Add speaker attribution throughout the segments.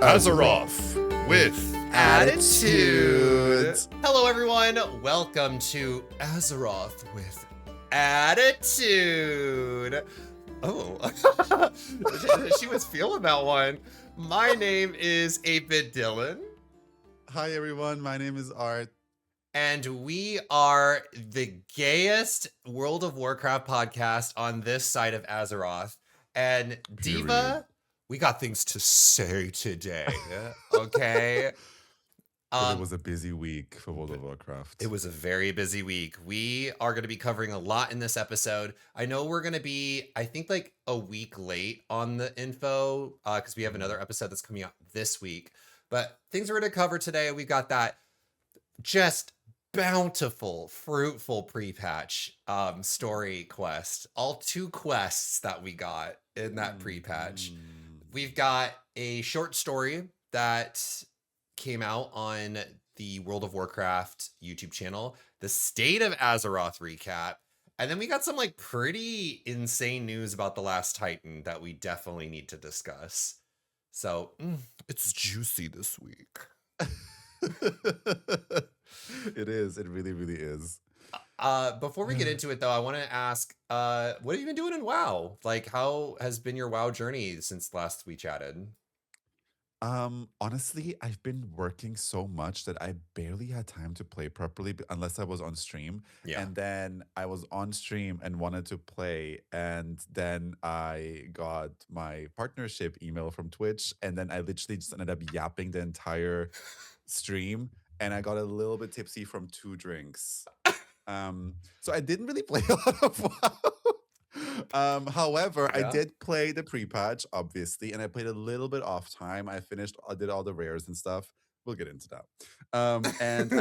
Speaker 1: Azeroth with
Speaker 2: Attitude. Hello, everyone. Welcome to Azeroth with Attitude. Oh, she was feeling that one. My name is 8-Bit Dylan.
Speaker 1: Hi everyone, my name is Art.
Speaker 2: And we are the gayest World of Warcraft podcast on this side of Azeroth. And
Speaker 1: Period.
Speaker 2: Diva, we got things to say today. Okay.
Speaker 1: But it was a busy week for World of Warcraft.
Speaker 2: It was a very busy week. We are going to be covering a lot in this episode. I know we're going to be, I think, like a week late on the info because we have another episode that's coming out this week. But things we're going to cover today, we've got that just bountiful, fruitful pre-patch story quest. All 2 quests that we got in that pre-patch. We've got a short story that came out on the World of Warcraft YouTube channel, the State of Azeroth recap, and then we got some like pretty insane news about the Last Titan that we definitely need to discuss. So it's juicy this week.
Speaker 1: It is. It really, really is.
Speaker 2: Before we get into it, though, I want to ask, what have you been doing in WoW? Like, how has been your WoW journey since last we chatted?
Speaker 1: Honestly, I've been working so much that I barely had time to play properly unless I was on stream.
Speaker 2: Yeah.
Speaker 1: And then I was on stream and wanted to play. And then I got my partnership email from Twitch. And then I literally just ended up yapping the entire stream. And I got a little bit tipsy from 2 drinks. So I didn't really play a lot of WoW. However,
Speaker 2: Yeah.
Speaker 1: I did play the pre-patch, obviously, and I played a little bit off time. I did all the rares and stuff. We'll get into that. And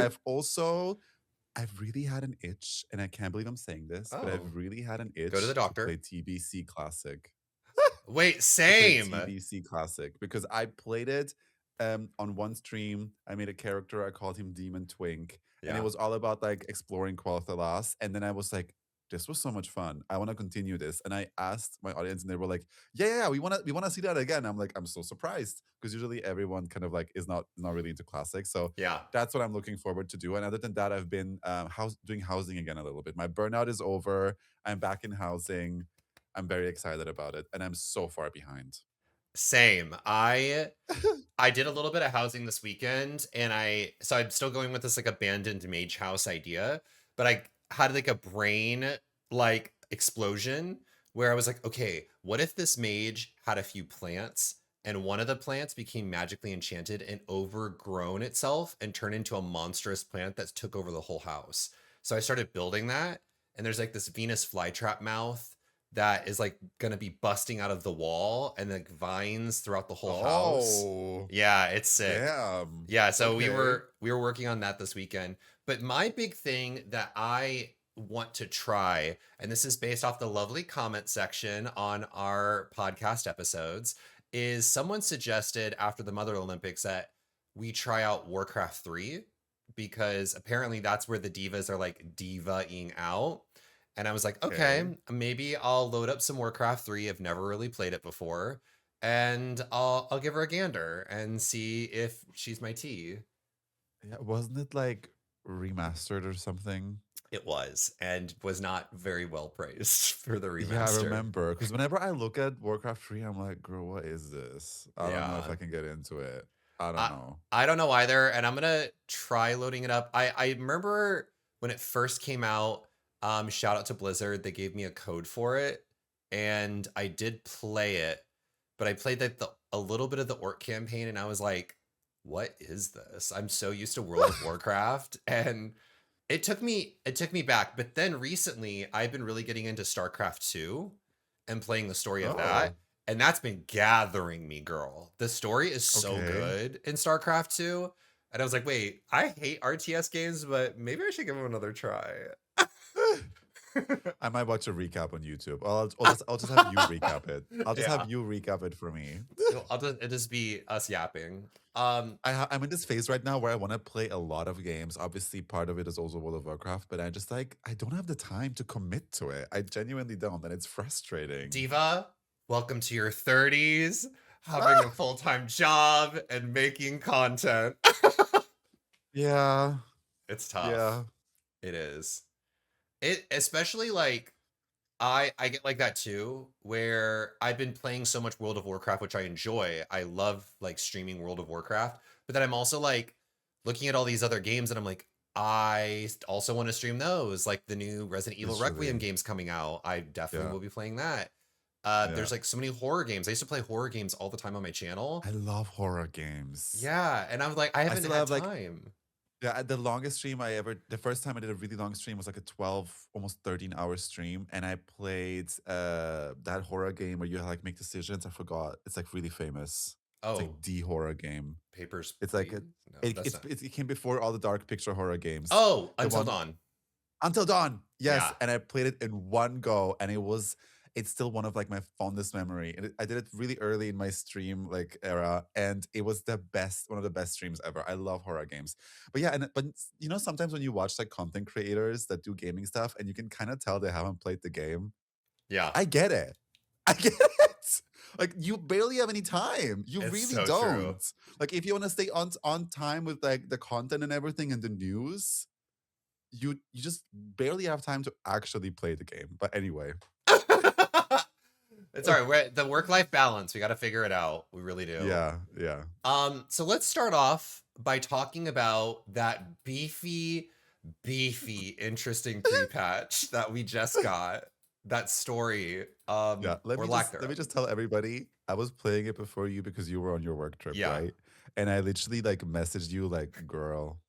Speaker 1: I've really had an itch, and I can't believe I'm saying this, but
Speaker 2: Oh.
Speaker 1: I've really had an itch
Speaker 2: Go to the doctor.
Speaker 1: play TBC Classic.
Speaker 2: Wait, same.
Speaker 1: TBC Classic, because I played it on one stream. I made a character, I called him Demon Twink, and it was all about like exploring Quel'Thalas, and then I was like, this was so much fun. I want to continue this. And I asked my audience, and they were like, yeah, we want to see that again. I'm like, I'm so surprised, because usually everyone kind of like is not really into classics. So
Speaker 2: Yeah.
Speaker 1: that's what I'm looking forward to do. And other than that, I've been doing housing again a little bit. My burnout is over. I'm back in housing. I'm very excited about it, and I'm so far behind.
Speaker 2: Same. I did a little bit of housing this weekend, and so I'm still going with this like abandoned mage house idea, but I had like a brain like explosion where I was like, okay, what if this mage had a few plants and one of the plants became magically enchanted and overgrown itself and turned into a monstrous plant that took over the whole house. So I started building that, and there's like this Venus flytrap mouth that is like gonna be busting out of the wall and like vines throughout the whole house. Yeah, it's sick.
Speaker 1: Damn.
Speaker 2: Yeah, so
Speaker 1: Okay.
Speaker 2: we were working on that this weekend. But my big thing that I want to try, and this is based off the lovely comment section on our podcast episodes, is someone suggested after the Mother Olympics that we try out Warcraft 3, because apparently that's where the divas are like diva-ing out. And I was like, okay, maybe I'll load up some Warcraft 3. I've never really played it before, and I'll give her a gander and see if she's my tea.
Speaker 1: Yeah, wasn't it like remastered or something?
Speaker 2: It was, and was not very well praised for the remaster.
Speaker 1: Yeah, I remember. Because whenever I look at Warcraft 3, I'm like, girl, what is this? I don't know if
Speaker 2: Yeah.
Speaker 1: I can get into it. I don't know.
Speaker 2: I don't know either, and I'm gonna try loading it up. I remember when it first came out, shout out to Blizzard, they gave me a code for it, and I did play it, but I played a little bit of the Orc campaign, and I was like, what is this? I'm so used to World of Warcraft, and it took me back. But then recently I've been really getting into StarCraft 2 and playing the story of that, and that's been gathering me, girl. The story is so good in StarCraft 2, and I was like, wait, I hate RTS games, but maybe I should give them another try.
Speaker 1: I might watch a recap on YouTube. I'll just have you recap it. I'll just have you recap it for me.
Speaker 2: It'll just be us yapping.
Speaker 1: I'm in this phase right now where I want to play a lot of games. Obviously, part of it is also World of Warcraft, but I don't have the time to commit to it. I genuinely don't, and it's frustrating.
Speaker 2: Diva, welcome to your 30s. having a full-time job and making content.
Speaker 1: Yeah.
Speaker 2: It's tough.
Speaker 1: Yeah.
Speaker 2: It is. It especially like I get like that too, where I've been playing so much World of Warcraft, which I enjoy. I love like streaming World of Warcraft, but then I'm also like looking at all these other games and I'm like, also want to stream those, like the new Resident Evil Requiem
Speaker 1: Literally.
Speaker 2: games coming out. I definitely
Speaker 1: Yeah.
Speaker 2: will be playing that.
Speaker 1: Yeah.
Speaker 2: There's like so many horror games. I used to play horror games all the time on my channel.
Speaker 1: I love horror games.
Speaker 2: Yeah, and I was like, I
Speaker 1: I
Speaker 2: haven't
Speaker 1: still
Speaker 2: had
Speaker 1: have like
Speaker 2: time.
Speaker 1: yeah, the longest stream I ever the first time I did a really long stream was like a 12, almost 13-hour stream. And I played that horror game where you like make decisions. I forgot. It's like really famous. It's like
Speaker 2: Oh,
Speaker 1: the horror game.
Speaker 2: Papers,
Speaker 1: It's like
Speaker 2: Please? No, that's not.
Speaker 1: it came before all the dark picture horror games.
Speaker 2: Oh,
Speaker 1: The
Speaker 2: Until
Speaker 1: one
Speaker 2: Dawn.
Speaker 1: Until Dawn. Yes,
Speaker 2: Yeah.
Speaker 1: and I played it in one go, and it's still one of like my fondest memory. And I did it really early in my stream like era, and it was the best, one of the best streams ever. I love horror games. But yeah, but you know, sometimes when you watch like content creators that do gaming stuff, and you can kind of tell they haven't played the game.
Speaker 2: Yeah.
Speaker 1: I get it. I get it. Like you barely have any time. You
Speaker 2: It's
Speaker 1: really
Speaker 2: so true.
Speaker 1: don't. Like if you want to stay on time with like the content and everything and the news, you just barely have time to actually play the game. But anyway.
Speaker 2: It's all right. The work-life balance, we got to figure it out. We really do.
Speaker 1: Yeah, yeah.
Speaker 2: So let's start off by talking about that beefy, interesting pre-patch that we just got. That story,
Speaker 1: Yeah.
Speaker 2: or lack
Speaker 1: Let me
Speaker 2: thereof.
Speaker 1: just tell everybody, I was playing it before you because you were on your work trip,
Speaker 2: Yeah.
Speaker 1: right? And I literally like messaged you like, girl,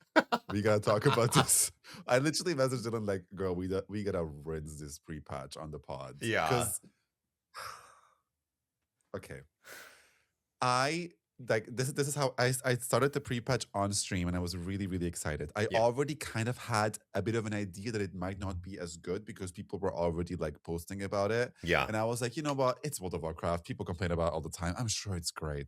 Speaker 1: we gotta talk about this. I literally messaged Dylan like, girl, we gotta rinse this pre-patch on the pod.
Speaker 2: Yeah.
Speaker 1: Because okay. I like this is how I started the pre-patch on stream and I was really, really excited. I
Speaker 2: Yeah.
Speaker 1: already kind of had a bit of an idea that it might not be as good because people were already like posting about it.
Speaker 2: Yeah.
Speaker 1: And I was like, you know what? It's World of Warcraft. People complain about it all the time. I'm sure it's great.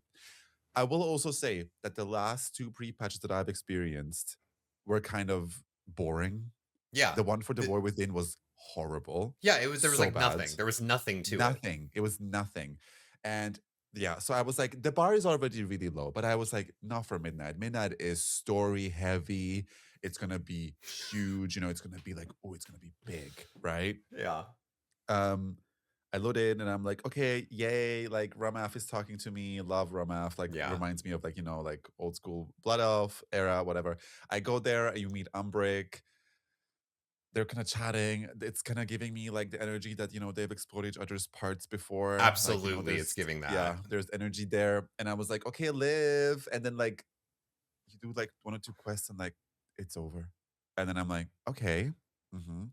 Speaker 1: I will also say that the last two pre-patches that I've experienced were kind of boring.
Speaker 2: Yeah.
Speaker 1: The one for the War Within was horrible.
Speaker 2: Yeah, there was
Speaker 1: So
Speaker 2: like
Speaker 1: bad.
Speaker 2: nothing. There was nothing to it.
Speaker 1: Nothing. It was nothing. And yeah, so I was like, the bar is already really low, but I was like, not for Midnight. Midnight is story heavy. It's gonna be huge. You know, it's gonna be like, oh, it's gonna be big, right?
Speaker 2: Yeah.
Speaker 1: I load in and I'm like, okay, yay! Like Ramaf is talking to me. Love Ramaf. Like
Speaker 2: Yeah.
Speaker 1: reminds me of like like old school Blood Elf era, whatever. I go there and you meet Umbric. They're kind of chatting. It's kind of giving me like the energy that they've explored each other's parts before. Like
Speaker 2: Absolutely, it's
Speaker 1: there's
Speaker 2: giving that.
Speaker 1: yeah, there's energy there, and I was like, okay, live, and then like you do like one or two quests, and like it's over, and then I'm like, okay, mm-hmm,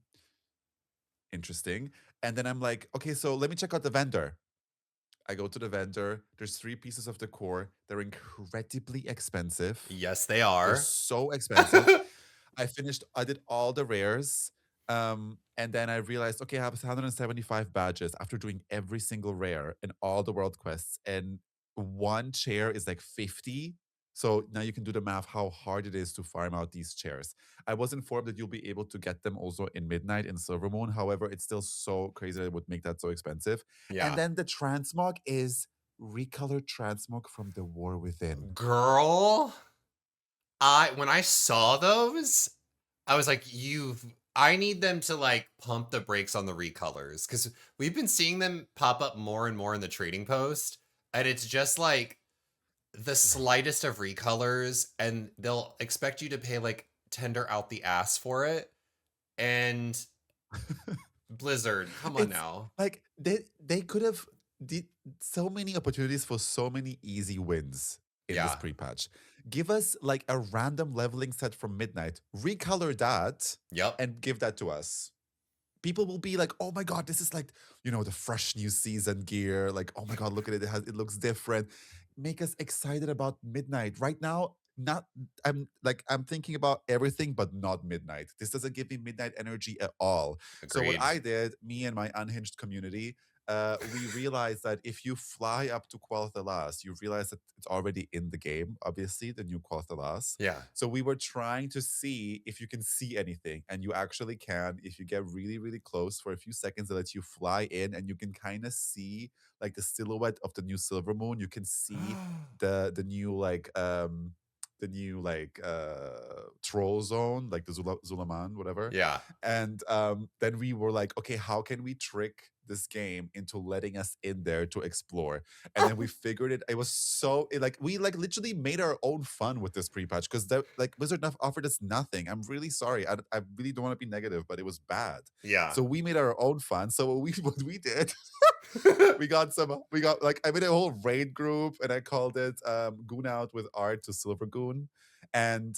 Speaker 1: interesting, and then I'm like, okay, so let me check out the vendor. I go to the vendor. There's 3 pieces of the core. They're incredibly expensive.
Speaker 2: Yes, they
Speaker 1: They're
Speaker 2: are.
Speaker 1: so expensive. I did all the rares. And then I realized, okay, I have 175 badges after doing every single rare and all the world quests. And one chair is like 50. So now you can do the math how hard it is to farm out these chairs. I was informed that you'll be able to get them also in Midnight in Silvermoon. However, it's still so crazy that it would make that so expensive.
Speaker 2: Yeah.
Speaker 1: And then the transmog is recolored transmog from the War Within.
Speaker 2: Girl, when I saw those, I was like, I need them to like pump the brakes on the recolors because we've been seeing them pop up more and more in the trading post, and it's just like the slightest of recolors, and they'll expect you to pay like tender out the ass for it. And Blizzard, come on
Speaker 1: It's
Speaker 2: now.
Speaker 1: like they could have did so many opportunities for so many easy wins in this
Speaker 2: Yeah.
Speaker 1: pre-patch. Give us like a random leveling set from Midnight, recolor that,
Speaker 2: Yep.
Speaker 1: and give that to us. People will be like, "Oh my god, this is like the fresh new season gear. Like, oh my god, look at it. It looks different. Make us excited about Midnight right now." Not I'm thinking about everything but not Midnight. This doesn't give me Midnight energy at all. So what
Speaker 2: Agreed.
Speaker 1: I did, me and my unhinged community, we realized that if you fly up to Quel'Thalas, you realize that it's already in the game, obviously, the new Quel'Thalas.
Speaker 2: Yeah.
Speaker 1: So we were trying to see if you can see anything, and you actually can. If you get really, really close for a few seconds, it lets you fly in, and you can kind of see like the silhouette of the new silver moon. You can see the new troll zone, like the Zulaman, whatever.
Speaker 2: Yeah.
Speaker 1: And then we were like, okay, how can we trick this game into letting us in there to explore? And then we figured it was so we like literally made our own fun with this pre-patch, because like Blizzard offered us nothing. I'm really sorry, I really don't want to be negative, but it was bad.
Speaker 2: Yeah.
Speaker 1: So we made our own fun. So what we did, we got like, I made a whole raid group, and I called it Goon Out with Art to Silver Goon. And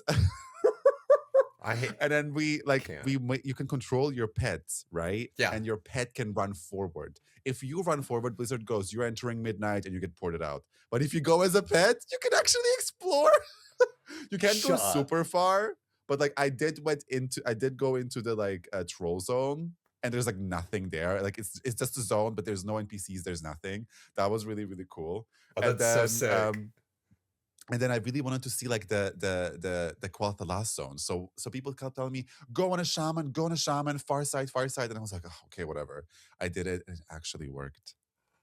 Speaker 1: and then you can control your pets, right?
Speaker 2: Yeah.
Speaker 1: And your pet can run forward. If you run forward, Blizzard goes, you're entering midnight, and you get ported out. But if you go as a pet, you can actually explore. You can't go super far, but like I did go into the like troll zone, and there's like nothing there. Like it's just a zone, but there's no NPCs, there's nothing. That was really, really cool.
Speaker 2: Oh, that's so sick.
Speaker 1: And then I really wanted to see like the Quel'Thalas zone. So people kept telling me, go on a shaman, far side. And I was like, oh, okay, whatever. I did it, and it actually worked.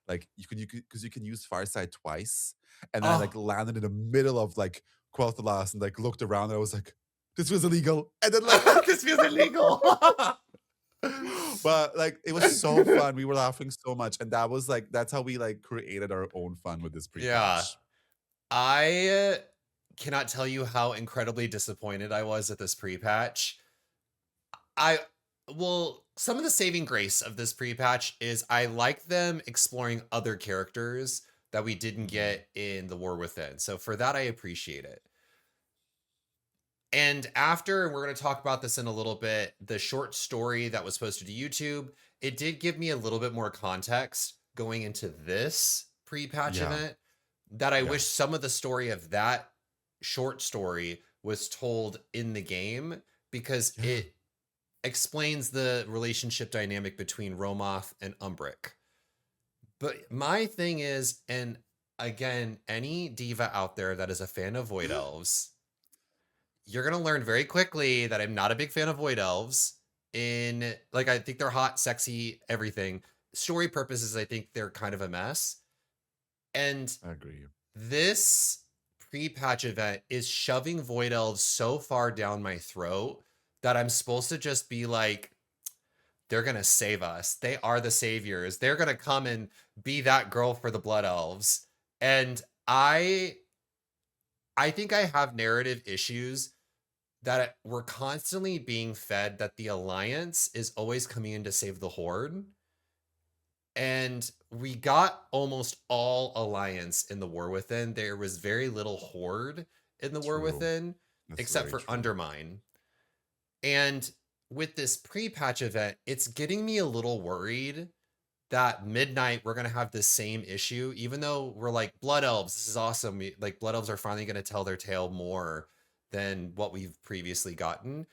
Speaker 1: Like you can use Farside twice, and then I like landed in the middle of like Quel'Thalas and like looked around, and I was like, this was illegal. And then like
Speaker 2: this feels illegal.
Speaker 1: But like it was so fun. We were laughing so much, and that's how we like created our own fun with this pre-patch.
Speaker 2: Yeah. I cannot tell you how incredibly disappointed I was at this pre-patch. Some of the saving grace of this pre-patch is I like them exploring other characters that we didn't get in the War Within. So for that, I appreciate it. And we're going to talk about this in a little bit, the short story that was posted to YouTube, it did give me a little bit more context going into this pre-patch event that I wish some of the story of that short story was told in the game, because it explains the relationship dynamic between Romoth and Umbric. But my thing is, and again, any diva out there that is a fan of Void Elves, you're going to learn very quickly that I'm not a big fan of Void Elves. I think they're hot, sexy, everything. Story purposes, I think they're kind of a mess. And
Speaker 1: I agree.
Speaker 2: This pre-patch event is shoving Void Elves so far down my throat that I'm supposed to just be like, they're going to save us. They are the saviors. They're going to come and be that girl for the Blood Elves. And I think I have narrative issues that we're constantly being fed that the Alliance is always coming in to save the Horde. And we got almost all Alliance in the War Within. There was very little Horde in the War Within, except for Undermine. And with this pre-patch event, it's getting me a little worried that midnight we're going to have this same issue, even though we're like, Blood Elves, this is awesome. Blood Elves are finally going to tell their tale more than what we've previously gotten.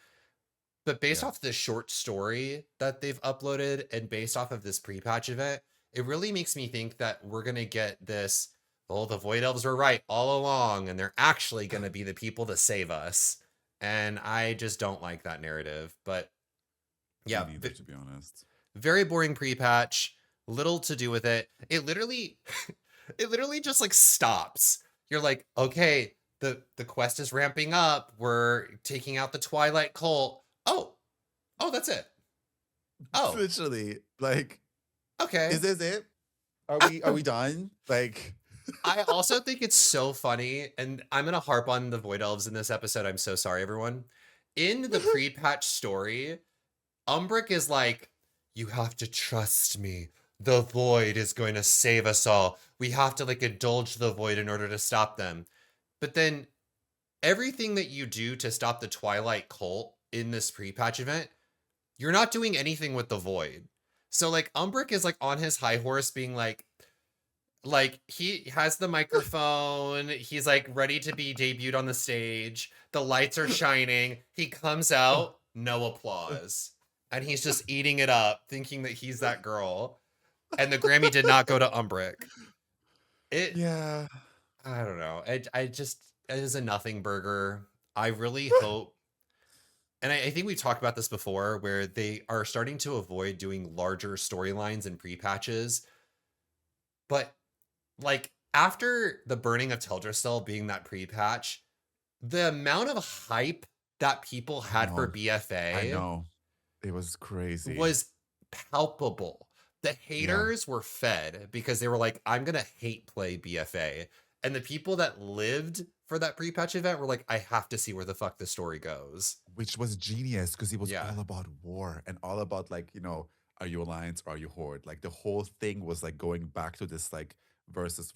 Speaker 2: But based off the short story that they've uploaded and based off of this pre-patch event, it really makes me think that we're going to get this, the Void Elves were right all along, and they're actually going to be the people to save us. And I just don't like that narrative. But yeah,
Speaker 1: neither, to be honest.
Speaker 2: Very boring pre-patch, little to do with it. It literally just like stops. You're like, okay, the quest is ramping up. We're taking out the Twilight Cult. Oh, that's it. Oh,
Speaker 1: literally, like,
Speaker 2: okay,
Speaker 1: is this it? Are we done? Like,
Speaker 2: I also think it's so funny, and I'm gonna harp on the Void Elves in this episode. I'm so sorry, everyone. In the pre-patch story, Umbric is like, you have to trust me. The Void is going to save us all. We have to like indulge the Void in order to stop them. But then everything that you do to stop the Twilight Cult in this pre-patch event, you're not doing anything with the Void. So like Umbric is like on his high horse being like he has the microphone. He's like ready to be debuted on the stage. The lights are shining. He comes out, no applause. And he's just eating it up, thinking that he's that girl. and the Grammy did not go to Umbric. It
Speaker 1: Yeah.
Speaker 2: I don't know. I just it is a nothing burger. I really hope, and I think we've talked about this before, where they are starting to avoid doing larger storylines and pre-patches. But like after the burning of Teldrassil being that pre-patch, the amount of hype that people
Speaker 1: I
Speaker 2: had for
Speaker 1: know. I
Speaker 2: BFA
Speaker 1: know. It was crazy.
Speaker 2: was palpable. The
Speaker 1: Yeah.
Speaker 2: haters were fed because they were like, I'm gonna hate play BFA. And the people that lived for that pre-patch event were like, I have to see where the fuck the story goes.
Speaker 1: Which was genius because it was
Speaker 2: Yeah.
Speaker 1: all about war and all about like, are you alliance or are you horde? Like the whole thing was like going back to this like versus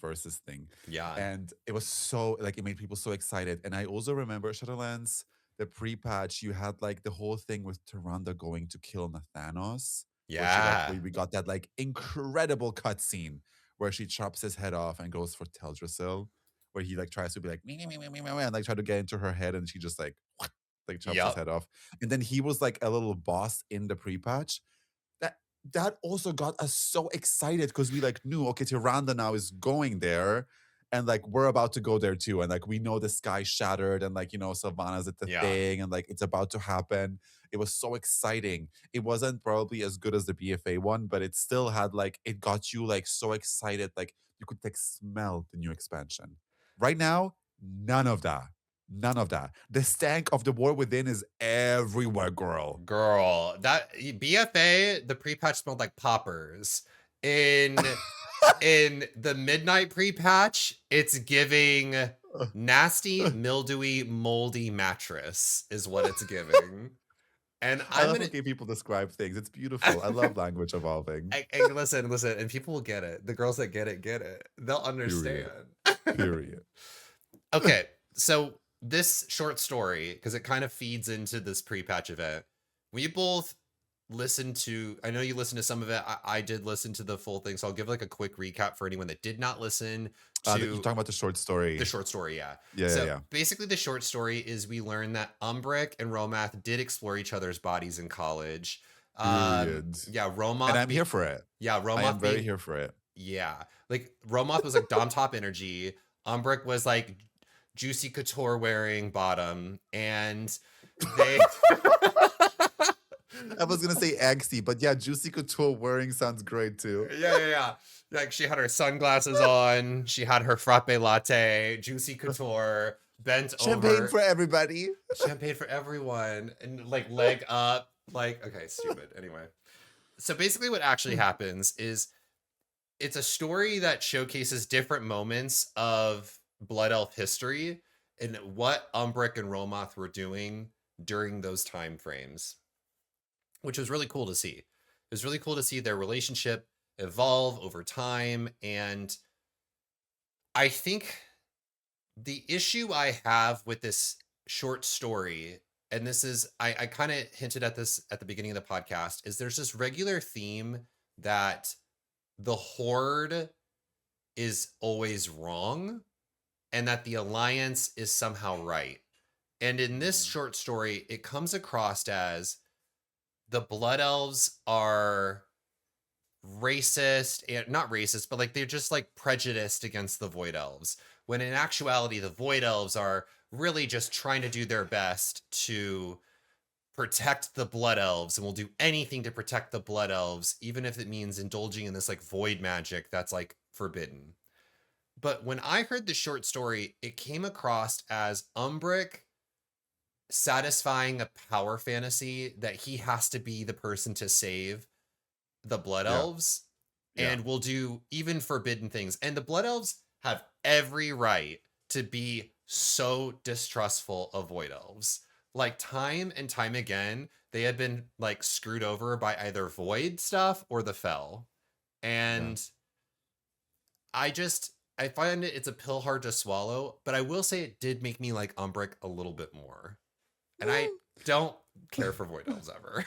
Speaker 1: thing.
Speaker 2: Yeah.
Speaker 1: And it was so like it made people so excited. And I also remember Shadowlands, the pre-patch, you had like the whole thing with Tyrande going to kill Nathanos, where
Speaker 2: Yeah.
Speaker 1: we got that like incredible cutscene where she chops his head off and goes for Teldrassil, where he like tries to be like me, me, me, me, me, me, and like try to get into her head, and she just like chops his
Speaker 2: Yep.
Speaker 1: head off. And then he was like a little boss in the pre-patch. That that also got us so excited because we like knew, okay, Tyrande now is going there. And like we're about to go there too. And like we know the sky shattered and like, Sylvanas at the
Speaker 2: Yeah.
Speaker 1: thing and like it's about to happen. It was so exciting. It wasn't probably as good as the BFA one, but it still had like it got you like so excited, like you could like smell the new expansion. Right now, none of that. None of that. The stank of the war within is everywhere, girl.
Speaker 2: Girl, that BFA, the pre-patch smelled like poppers. In the midnight pre-patch, it's giving nasty, mildewy, moldy mattress is what it's giving. And
Speaker 1: I
Speaker 2: I'm
Speaker 1: love
Speaker 2: gonna
Speaker 1: how gay people describe things. It's beautiful. I love language evolving.
Speaker 2: listen, and people will get it. The girls that get it. They'll understand.
Speaker 1: Period. Period.
Speaker 2: Okay, so this short story, because it kind of feeds into this pre-patch event, we both listened to, I know you listened to some of it. I did listen to the full thing, so I'll give like a quick recap for anyone that did not listen
Speaker 1: You're
Speaker 2: to
Speaker 1: talking about the short story.
Speaker 2: the short story. Yeah.
Speaker 1: Yeah, yeah,
Speaker 2: So
Speaker 1: yeah.
Speaker 2: basically, the short story is we learn that Umbric and Romath did explore each other's bodies in college.
Speaker 1: Period.
Speaker 2: Yeah,
Speaker 1: And I'm here for it.
Speaker 2: yeah,
Speaker 1: I am
Speaker 2: Romoth
Speaker 1: very
Speaker 2: being,
Speaker 1: here for it.
Speaker 2: yeah, like Romoth was like Dom top energy. Umbric was like Juicy Couture wearing bottom, and they.
Speaker 1: I was gonna say angsty, but yeah, Juicy Couture wearing sounds great too.
Speaker 2: Yeah. Like she had her sunglasses on, she had her frappe latte, Juicy Couture, bent
Speaker 1: Champagne
Speaker 2: over,
Speaker 1: for everybody.
Speaker 2: champagne for everyone, and like leg up. Like, okay, stupid. Anyway. So basically what actually happens is it's a story that showcases different moments of Blood Elf history and what Umbric and Romoth were doing during those time frames, which was really cool to see. It was really cool to see their relationship evolve over time. And I think the issue I have with this short story, and this is, I kind of hinted at this at the beginning of the podcast, is there's this regular theme that the Horde is always wrong and that the Alliance is somehow right. And in this short story, it comes across as the Blood Elves are racist, and not racist, but like they're just like prejudiced against the Void Elves, when in actuality the Void Elves are really just trying to do their best to protect the Blood Elves and will do anything to protect the Blood Elves, even if it means indulging in this like void magic that's like forbidden. But when I heard the short story, it came across as Umbric satisfying a power fantasy that he has to be the person to save the Blood
Speaker 1: Yeah.
Speaker 2: Elves
Speaker 1: Yeah.
Speaker 2: and will do even forbidden things. And the Blood Elves have every right to be so distrustful of Void Elves. Like time and time again, they have been like screwed over by either Void stuff or the Fel. And I find it's a pill hard to swallow, but I will say it did make me like Umbric a little bit more. And I don't care for Void Elves ever.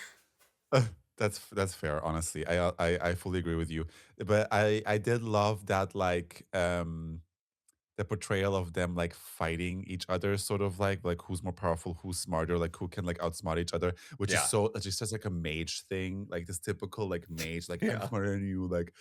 Speaker 1: That's fair, honestly. I fully agree with you. But I did love that like the portrayal of them like fighting each other, sort of like who's more powerful, who's smarter, like who can like outsmart each other, which is
Speaker 2: Yeah.
Speaker 1: so it's just like a mage thing, like this typical like mage, like I'm
Speaker 2: Yeah.
Speaker 1: smarter than you, like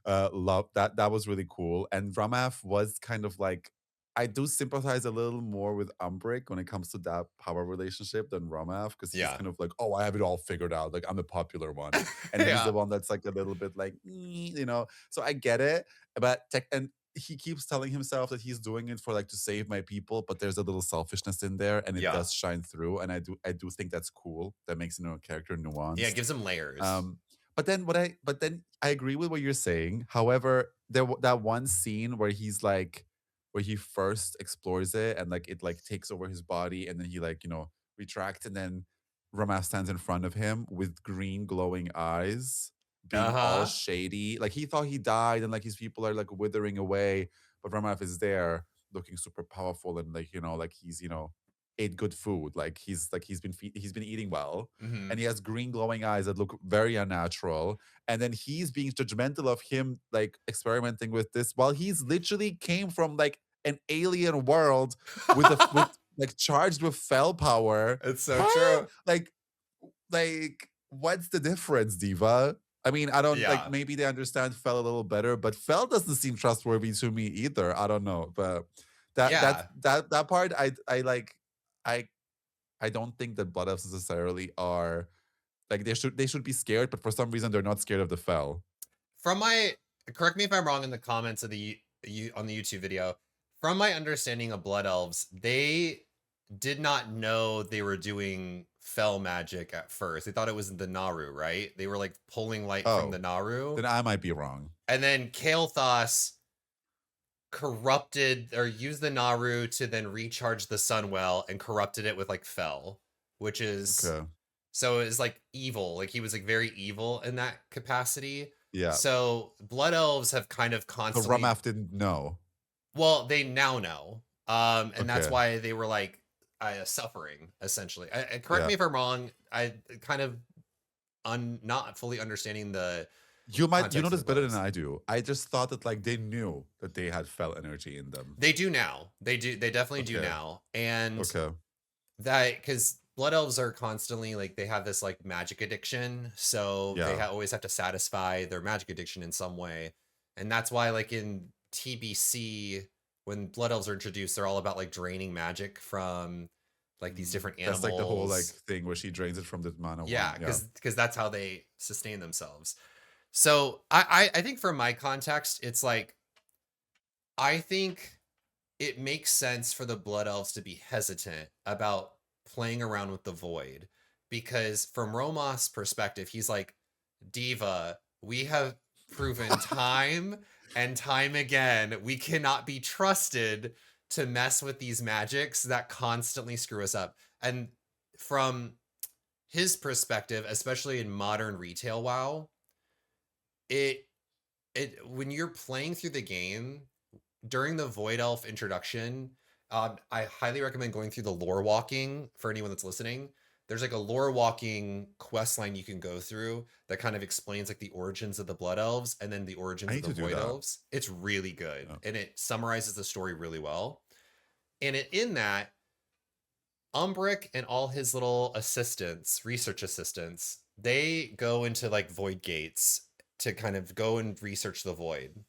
Speaker 1: love that. That was really cool. And Ramath was kind of like, I do sympathize a little more with Umbric when it comes to that power relationship than Ramath, because he's
Speaker 2: Yeah.
Speaker 1: kind of like, oh, I have it all figured out, like I'm the popular one, and then he's
Speaker 2: Yeah.
Speaker 1: the one that's like a little bit like, you know. So I get it, but and he keeps telling himself that he's doing it for like to save my people, but there's a little selfishness in there, and it
Speaker 2: Yeah.
Speaker 1: does shine through. And I do think that's cool. That makes a character
Speaker 2: Yeah, it
Speaker 1: nuanced.
Speaker 2: gives him layers.
Speaker 1: Um, but then I agree with what you're saying. However, that one scene where he's like, where he first explores it and like it like takes over his body, and then he like retracts, and then Ramath stands in front of him with green glowing eyes, being all
Speaker 2: Uh-huh.
Speaker 1: shady. Like he thought he died, and like his people are like withering away, but Ramath is there, looking super powerful, and like like he's ate good food. Like he's been eating well,
Speaker 2: Hmm.
Speaker 1: and he has green glowing eyes that look very unnatural. And then he's being judgmental of him, like experimenting with this, while he's literally came from like an alien world with like charged with fell power.
Speaker 2: It's so
Speaker 1: Huh?
Speaker 2: true.
Speaker 1: Like what's the difference, Diva? I mean, I don't like,
Speaker 2: Yeah.
Speaker 1: maybe they understand Fell a little better, but Fell doesn't seem trustworthy to me either. I don't know. But
Speaker 2: Yeah.
Speaker 1: that part I like. I I don't think that blood elves necessarily are like, they should be scared, but for some reason they're not scared of the Fell.
Speaker 2: From my correct me if I'm wrong in the comments of the you on the YouTube video. From my understanding of blood elves, they did not know they were doing fell magic at first. They thought it was the Naru, right? They were like pulling light from the
Speaker 1: Oh,
Speaker 2: Naru.
Speaker 1: then I might be wrong.
Speaker 2: And then Kael'thas corrupted or used the Naru to then recharge the Sunwell and corrupted it with like fell, which is
Speaker 1: Okay.
Speaker 2: so it's like evil. Like he was like very evil in that capacity.
Speaker 1: Yeah.
Speaker 2: So blood elves have kind of
Speaker 1: So
Speaker 2: constantly,
Speaker 1: Ramaf didn't know.
Speaker 2: well, they now know. And that's
Speaker 1: Okay.
Speaker 2: why they were like suffering essentially. Correct
Speaker 1: Yeah.
Speaker 2: me if I'm wrong. I kind of not fully understanding the
Speaker 1: You know
Speaker 2: context of
Speaker 1: this
Speaker 2: the blood
Speaker 1: better than
Speaker 2: elves.
Speaker 1: I do. I just thought that like they knew that they had Fell energy in them.
Speaker 2: They do now. They do. They definitely do
Speaker 1: Okay.
Speaker 2: now. And
Speaker 1: Okay.
Speaker 2: that because blood elves are constantly like they have this like magic addiction, so they
Speaker 1: Yeah.
Speaker 2: always have to satisfy their magic addiction in some way, and that's why like in TBC when blood elves are introduced, they're all about like draining magic from like these different
Speaker 1: That's like the whole like
Speaker 2: animals.
Speaker 1: thing where she drains it from the mana
Speaker 2: Yeah,
Speaker 1: one. Yeah.
Speaker 2: because that's how they sustain themselves. So I think from my context, it's like I think it makes sense for the blood elves to be hesitant about playing around with the void because from Romos' perspective he's like, Diva, we have proven time and time again we cannot be trusted to mess with these magics that constantly screw us up. And from his perspective, especially in modern retail WoW, it when you're playing through the game during the Void Elf introduction, I highly recommend going through the lore walking for anyone that's listening. There's like a lore walking quest line you can go through that kind of explains like the origins of the Blood Elves and then the
Speaker 1: I
Speaker 2: origins of
Speaker 1: need
Speaker 2: the
Speaker 1: to do
Speaker 2: Void
Speaker 1: that.
Speaker 2: Elves. It's really good
Speaker 1: Yeah.
Speaker 2: and it summarizes the story really well. And in that, Umbric and all his little assistants, research assistants, they go into like void gates to kind of go and research the void.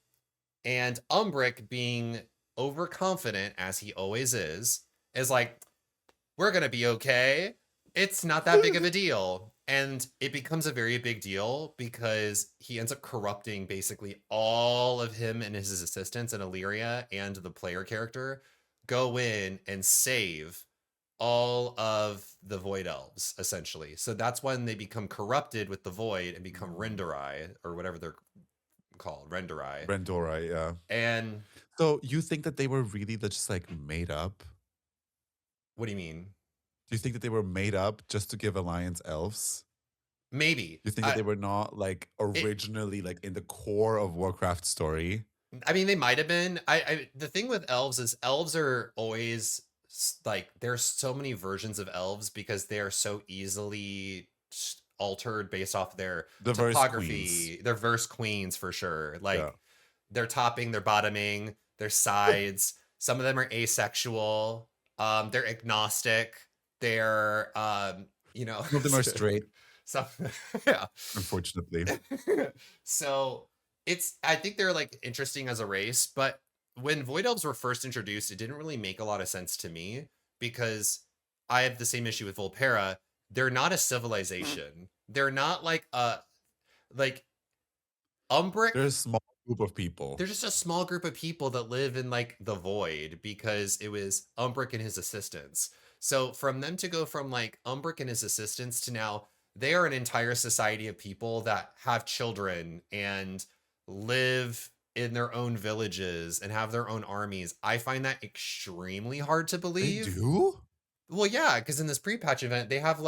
Speaker 2: And Umbric, being overconfident as he always is like, we're going to be okay. It's not that big of a deal. And it becomes a very big deal because he ends up corrupting basically all of him and his assistants, and Illyria and the player character go in and save all of the Void Elves, essentially. So that's when they become corrupted with the Void and become Renderai, or whatever they're called, Renderai.
Speaker 1: Brandora, yeah.
Speaker 2: And
Speaker 1: So you think that they were really just like made up?
Speaker 2: what do you mean?
Speaker 1: Do you think that they were made up just to give Alliance elves?
Speaker 2: Maybe.
Speaker 1: Do you think that they were not like
Speaker 2: It,
Speaker 1: originally like in the core of Warcraft story?
Speaker 2: I mean, they might have been. The thing with elves is elves are always like there's so many versions of elves because they are so easily altered based off their
Speaker 1: Diverse queens.
Speaker 2: topography. They're verse queens for sure.
Speaker 1: Yeah.
Speaker 2: Like they're topping, they're bottoming. their sides. Some of them are asexual. They're agnostic. They're
Speaker 1: Some of them are straight,
Speaker 2: some yeah.
Speaker 1: unfortunately.
Speaker 2: So I think they're like interesting as a race, but when Void Elves were first introduced, it didn't really make a lot of sense to me because I have the same issue with Volpera. They're not a civilization. They're not like Umbric.
Speaker 1: They're a small group of people.
Speaker 2: They're just a small group of people that live in like the void because it was Umbric and his assistants. So from them to go from like Umbric and his assistants to now they are an entire society of people that have children and live in their own villages and have their own armies. I find that extremely hard to
Speaker 1: They
Speaker 2: believe.
Speaker 1: do?
Speaker 2: Well, yeah, because in this pre-patch event, they have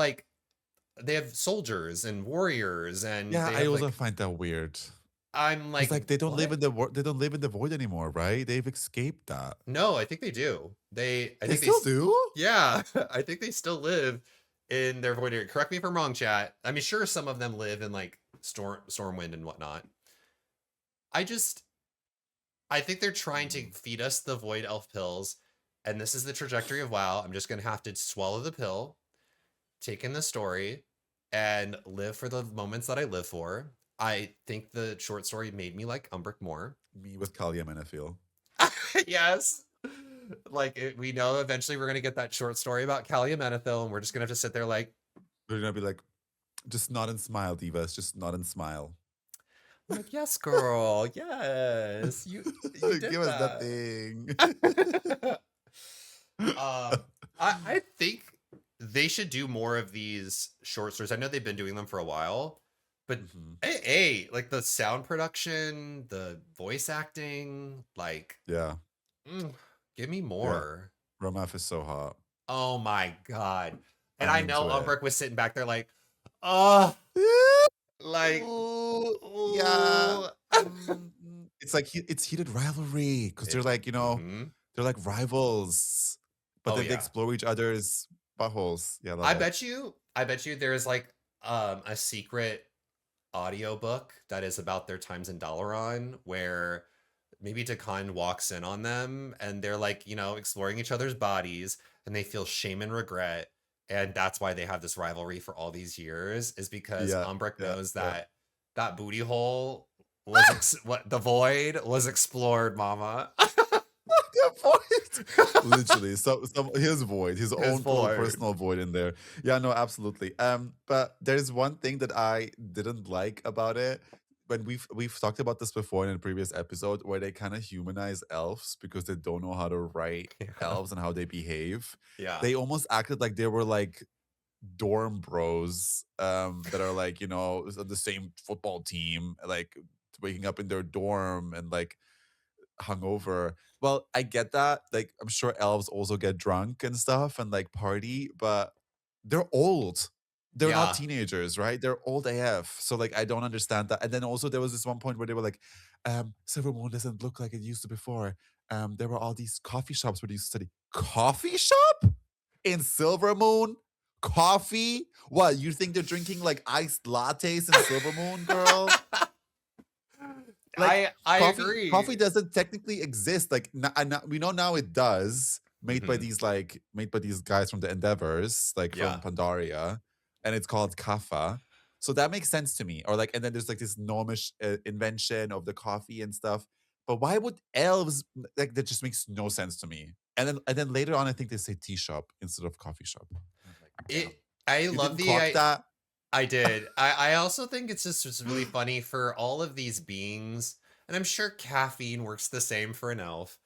Speaker 2: soldiers and warriors and
Speaker 1: Yeah,
Speaker 2: they
Speaker 1: I
Speaker 2: have
Speaker 1: also
Speaker 2: like
Speaker 1: find that weird.
Speaker 2: I'm
Speaker 1: Because
Speaker 2: like,
Speaker 1: like they don't live
Speaker 2: what?
Speaker 1: in the they don't live in the void anymore, right? They've escaped that.
Speaker 2: No, I think they do. I
Speaker 1: They
Speaker 2: think
Speaker 1: still do?
Speaker 2: yeah, I think they still live in their void area. Correct me if I'm wrong, chat. I mean, sure, some of them live in like Stormwind and whatnot. I think they're trying to feed us the void elf pills, and this is the trajectory of WoW. I'm just gonna have to swallow the pill, take in the story, and live for the moments that I live for. I think the short story made me like Umbric more.
Speaker 1: Me with Kalium, and I feel.
Speaker 2: Yes. Like we know eventually we're gonna get that short story about Calumenethil, and we're just gonna have to sit there like
Speaker 1: They're gonna be like, just nod and smile, divas. Just nod and smile.
Speaker 2: I'm like, yes, girl, yes, you did
Speaker 1: Give us that
Speaker 2: that.
Speaker 1: thing.
Speaker 2: I think they should do more of these short stories. I know they've been doing them for a while, but hey, like the sound production, the voice acting, like,
Speaker 1: Yeah,
Speaker 2: give me
Speaker 1: yeah.
Speaker 2: more.
Speaker 1: Romaf is so hot.
Speaker 2: Oh my god! And
Speaker 1: I'm
Speaker 2: I know
Speaker 1: into it.
Speaker 2: Umbric was sitting back there like, oh, like,
Speaker 1: Ooh, yeah. It's like it's heated rivalry because they're like, they're like rivals, but
Speaker 2: Oh
Speaker 1: then they
Speaker 2: yeah.
Speaker 1: explore each other's buttholes. Yeah, I love
Speaker 2: I
Speaker 1: it.
Speaker 2: bet you there's like a secret audiobook that is about their times in Dalaran where maybe Dakan walks in on them and they're like, exploring each other's bodies and they feel shame and regret. And that's why they have this rivalry for all these years, is because
Speaker 1: Yeah,
Speaker 2: Umbric
Speaker 1: yeah,
Speaker 2: knows
Speaker 1: yeah.
Speaker 2: that that booty hole was what the void was explored, mama.
Speaker 1: Yeah, void. Literally, so his void, his
Speaker 2: His
Speaker 1: own little
Speaker 2: void.
Speaker 1: personal void in there. Yeah, no, absolutely. But there's one thing that I didn't like about it. When we've talked about this before in a previous episode, where they kind of humanize elves because they don't know how to write
Speaker 2: Yeah.
Speaker 1: elves and how they behave.
Speaker 2: Yeah.
Speaker 1: They almost acted like they were like dorm bros that are like, the same football team, like waking up in their dorm and like hungover. Well, I get that. Like, I'm sure elves also get drunk and stuff and like party, but they're old. They're not
Speaker 2: Yeah.
Speaker 1: teenagers, right? They're old AF. So like I don't understand that. And then also there was this one point where they were like, Silvermoon doesn't look like it used to before. There were all these coffee shops where they used to study. Coffee shop? In Silvermoon? Coffee? What? You think they're drinking like iced lattes in Silvermoon, girl? Like
Speaker 2: I
Speaker 1: coffee
Speaker 2: agree.
Speaker 1: doesn't technically exist. Like we know now it does, made by
Speaker 2: Mhm.
Speaker 1: these guys from the Endeavors, like from
Speaker 2: Yeah.
Speaker 1: Pandaria, and it's called kaffa. So that makes sense to me. Or like, and then there's like this gnomish invention of the coffee and stuff. But why would elves like that? Just makes no sense to me. And then later on, I think they say tea shop instead of coffee shop. I'm like, damn,
Speaker 2: I
Speaker 1: you
Speaker 2: love
Speaker 1: didn't clock that.
Speaker 2: I did. I also think it's really funny for all of these beings, and I'm sure caffeine works the same for an elf.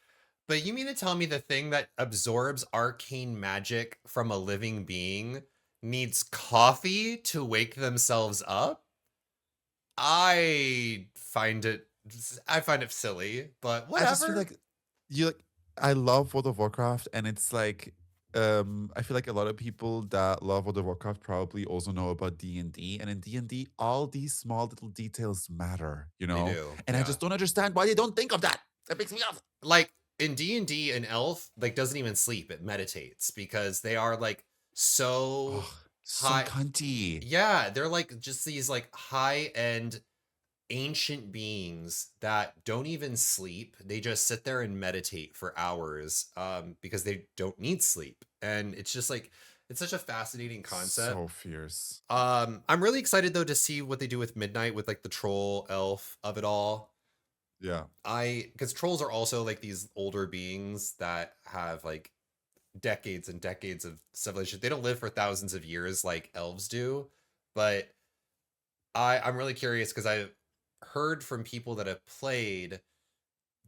Speaker 2: But you mean to tell me the thing that absorbs arcane magic from a living being needs coffee to wake themselves up? I find it silly, but
Speaker 1: I just feel
Speaker 2: whatever.
Speaker 1: like you like I love World of Warcraft and it's like I feel like a lot of people that love World of Warcraft probably also know about D&D and in D&D all these small little details matter,
Speaker 2: They do.
Speaker 1: And I
Speaker 2: Yeah.
Speaker 1: just don't understand why they don't think of that. That makes me off.
Speaker 2: Like in D&D, an elf like doesn't even sleep, it meditates because they are like so
Speaker 1: Oh, so
Speaker 2: high.
Speaker 1: cunty.
Speaker 2: Yeah, they're like just these like high end ancient beings that don't even sleep. They just sit there and meditate for hours because they don't need sleep. And it's just like, it's such a fascinating concept.
Speaker 1: So fierce.
Speaker 2: I'm really excited though to see what they do with Midnight, with like the troll elf of it all.
Speaker 1: Yeah.
Speaker 2: Because trolls are also like these older beings that have like decades and decades of civilization. They don't live for thousands of years like elves do, but I'm really curious because I've heard from people that have played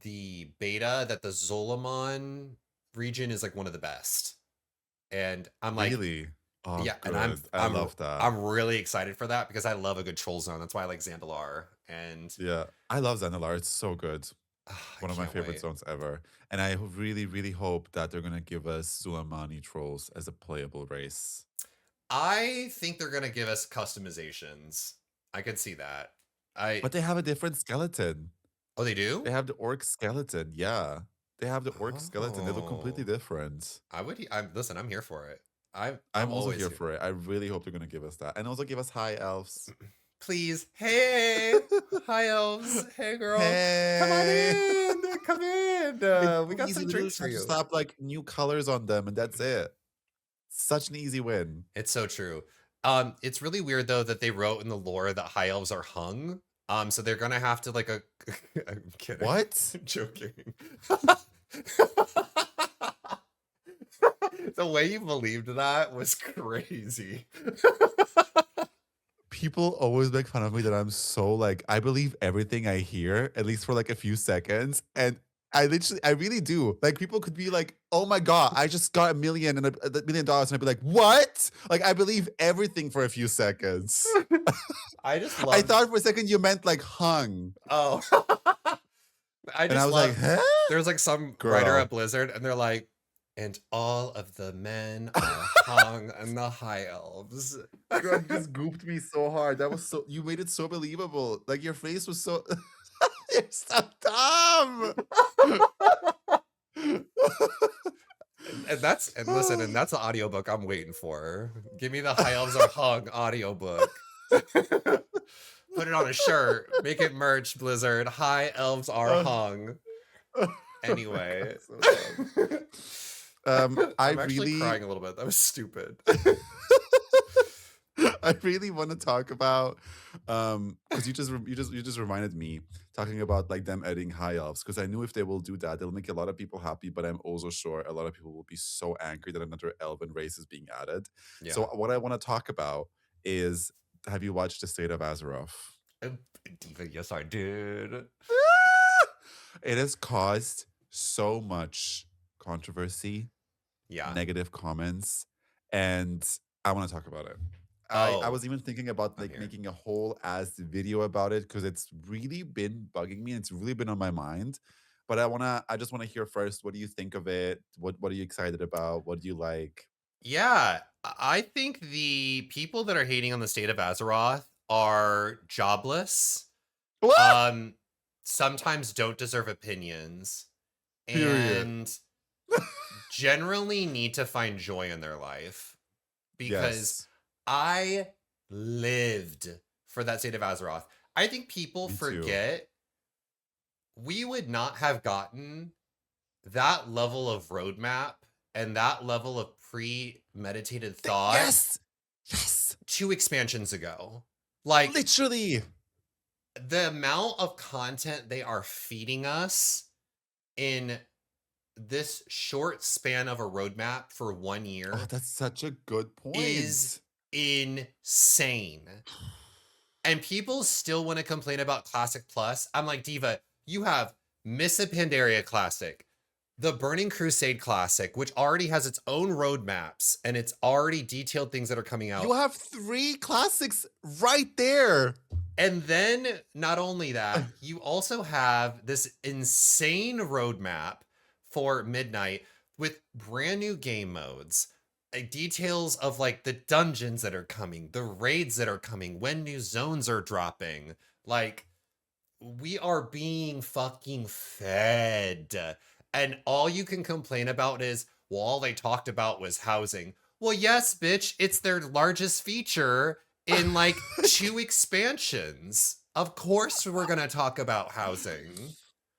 Speaker 2: the beta that the Zolomon region is like one of the best. And I'm like,
Speaker 1: Really? Oh,
Speaker 2: yeah, and
Speaker 1: good. I love that.
Speaker 2: I'm really excited for that because I love a good troll zone. That's why I like Zandalar. And
Speaker 1: Yeah. I love Zandalar. It's so good.
Speaker 2: I
Speaker 1: One of my
Speaker 2: can't
Speaker 1: favorite
Speaker 2: wait.
Speaker 1: zones ever. And I really, really hope that they're going to give us Sulamani trolls as a playable race.
Speaker 2: I think they're gonna give us customizations. I could see that.
Speaker 1: But they have a different skeleton.
Speaker 2: Oh, they do?
Speaker 1: They have the orc skeleton. Yeah. They have the orc skeleton. They look completely
Speaker 2: Oh,
Speaker 1: different.
Speaker 2: listen, I'm here for it. I'm
Speaker 1: I'm also
Speaker 2: always
Speaker 1: here
Speaker 2: here.
Speaker 1: for it. I really hope they're going to give us that. And also give us high elves.
Speaker 2: Please. Hey, hi elves. Hey girl. Come on
Speaker 1: Hey!
Speaker 2: in. Come in.
Speaker 1: It's
Speaker 2: We
Speaker 1: so
Speaker 2: got
Speaker 1: easy.
Speaker 2: some
Speaker 1: We literally
Speaker 2: drinks
Speaker 1: just
Speaker 2: for
Speaker 1: have to
Speaker 2: you.
Speaker 1: slap like new colors on them, and that's it. Such an easy win.
Speaker 2: It's so true. It's really weird though that they wrote in the lore that high elves are hung. So they're gonna have to like a I'm kidding.
Speaker 1: What?
Speaker 2: I'm joking. The way you believed that was crazy.
Speaker 1: People always make fun of me that I'm so like, I believe everything I hear, at least for like a few seconds. And I really do. Like, people could be like, oh my God, I just got $1 million. And I'd be like, what? Like, I believe everything for a few seconds.
Speaker 2: I just
Speaker 1: I
Speaker 2: love.
Speaker 1: thought for a second you meant like hung.
Speaker 2: Oh, I
Speaker 1: And I
Speaker 2: just
Speaker 1: was like,
Speaker 2: love.
Speaker 1: huh?
Speaker 2: There's like some writer at
Speaker 1: Girl.
Speaker 2: Blizzard, and they're like, and all of the men are hung on the high elves.
Speaker 1: Girl, you just gooped me so hard. That was so, you made it so believable. Like, your face was so, you're so dumb.
Speaker 2: And listen, and that's the audiobook I'm waiting for. Give me the high elves are hung audiobook. Put it on a shirt. Make it merch, Blizzard. High elves are hung. Anyway.
Speaker 1: So I
Speaker 2: I'm actually
Speaker 1: really,
Speaker 2: crying a little bit. That was stupid.
Speaker 1: I really want to talk about, because you just reminded me talking about like them adding high elves, because I knew if they will do that, they'll make a lot of people happy. But I'm also sure a lot of people will be so angry that another elven race is being added.
Speaker 2: Yeah.
Speaker 1: So what I want to talk about is, have you watched the State of Azeroth?
Speaker 2: Diva, yes, I did.
Speaker 1: It has caused so much controversy,
Speaker 2: Yeah.
Speaker 1: negative comments, and I want to talk about it. I was even thinking about like making a whole ass video about it, because it's really been bugging me and it's really been on my mind. But I just wanna hear first, what do you think of it? What are you excited about? What do you like?
Speaker 2: Yeah, I think the people that are hating on the State of Azeroth are jobless.
Speaker 1: What?
Speaker 2: Sometimes don't deserve opinions,
Speaker 1: Period.
Speaker 2: and generally need to find joy in their life, because
Speaker 1: Yes.
Speaker 2: I lived for that State of Azeroth. I think people
Speaker 1: Me too.
Speaker 2: forget we would not have gotten that level of roadmap and that level of premeditated thought
Speaker 1: Yes. Yes.
Speaker 2: 2 expansions ago. Like,
Speaker 1: Literally.
Speaker 2: the amount of content they are feeding us in this short span of a roadmap for 1 year
Speaker 1: Oh, that's such a good point.
Speaker 2: is insane. And people still want to complain about Classic Plus. I'm like, Diva, you have Miss Pandaria Classic, the Burning Crusade Classic, which already has its own roadmaps and it's already detailed things that are coming out.
Speaker 1: You have 3 classics right there.
Speaker 2: And then not only that, you also have this insane roadmap for Midnight with brand new game modes, details of like the dungeons that are coming, the raids that are coming, when new zones are dropping. Like, we are being fucking fed. And all you can complain about is, well, all they talked about was housing. Well, yes, bitch, it's their largest feature in like 2 expansions. Of course we're gonna talk about housing.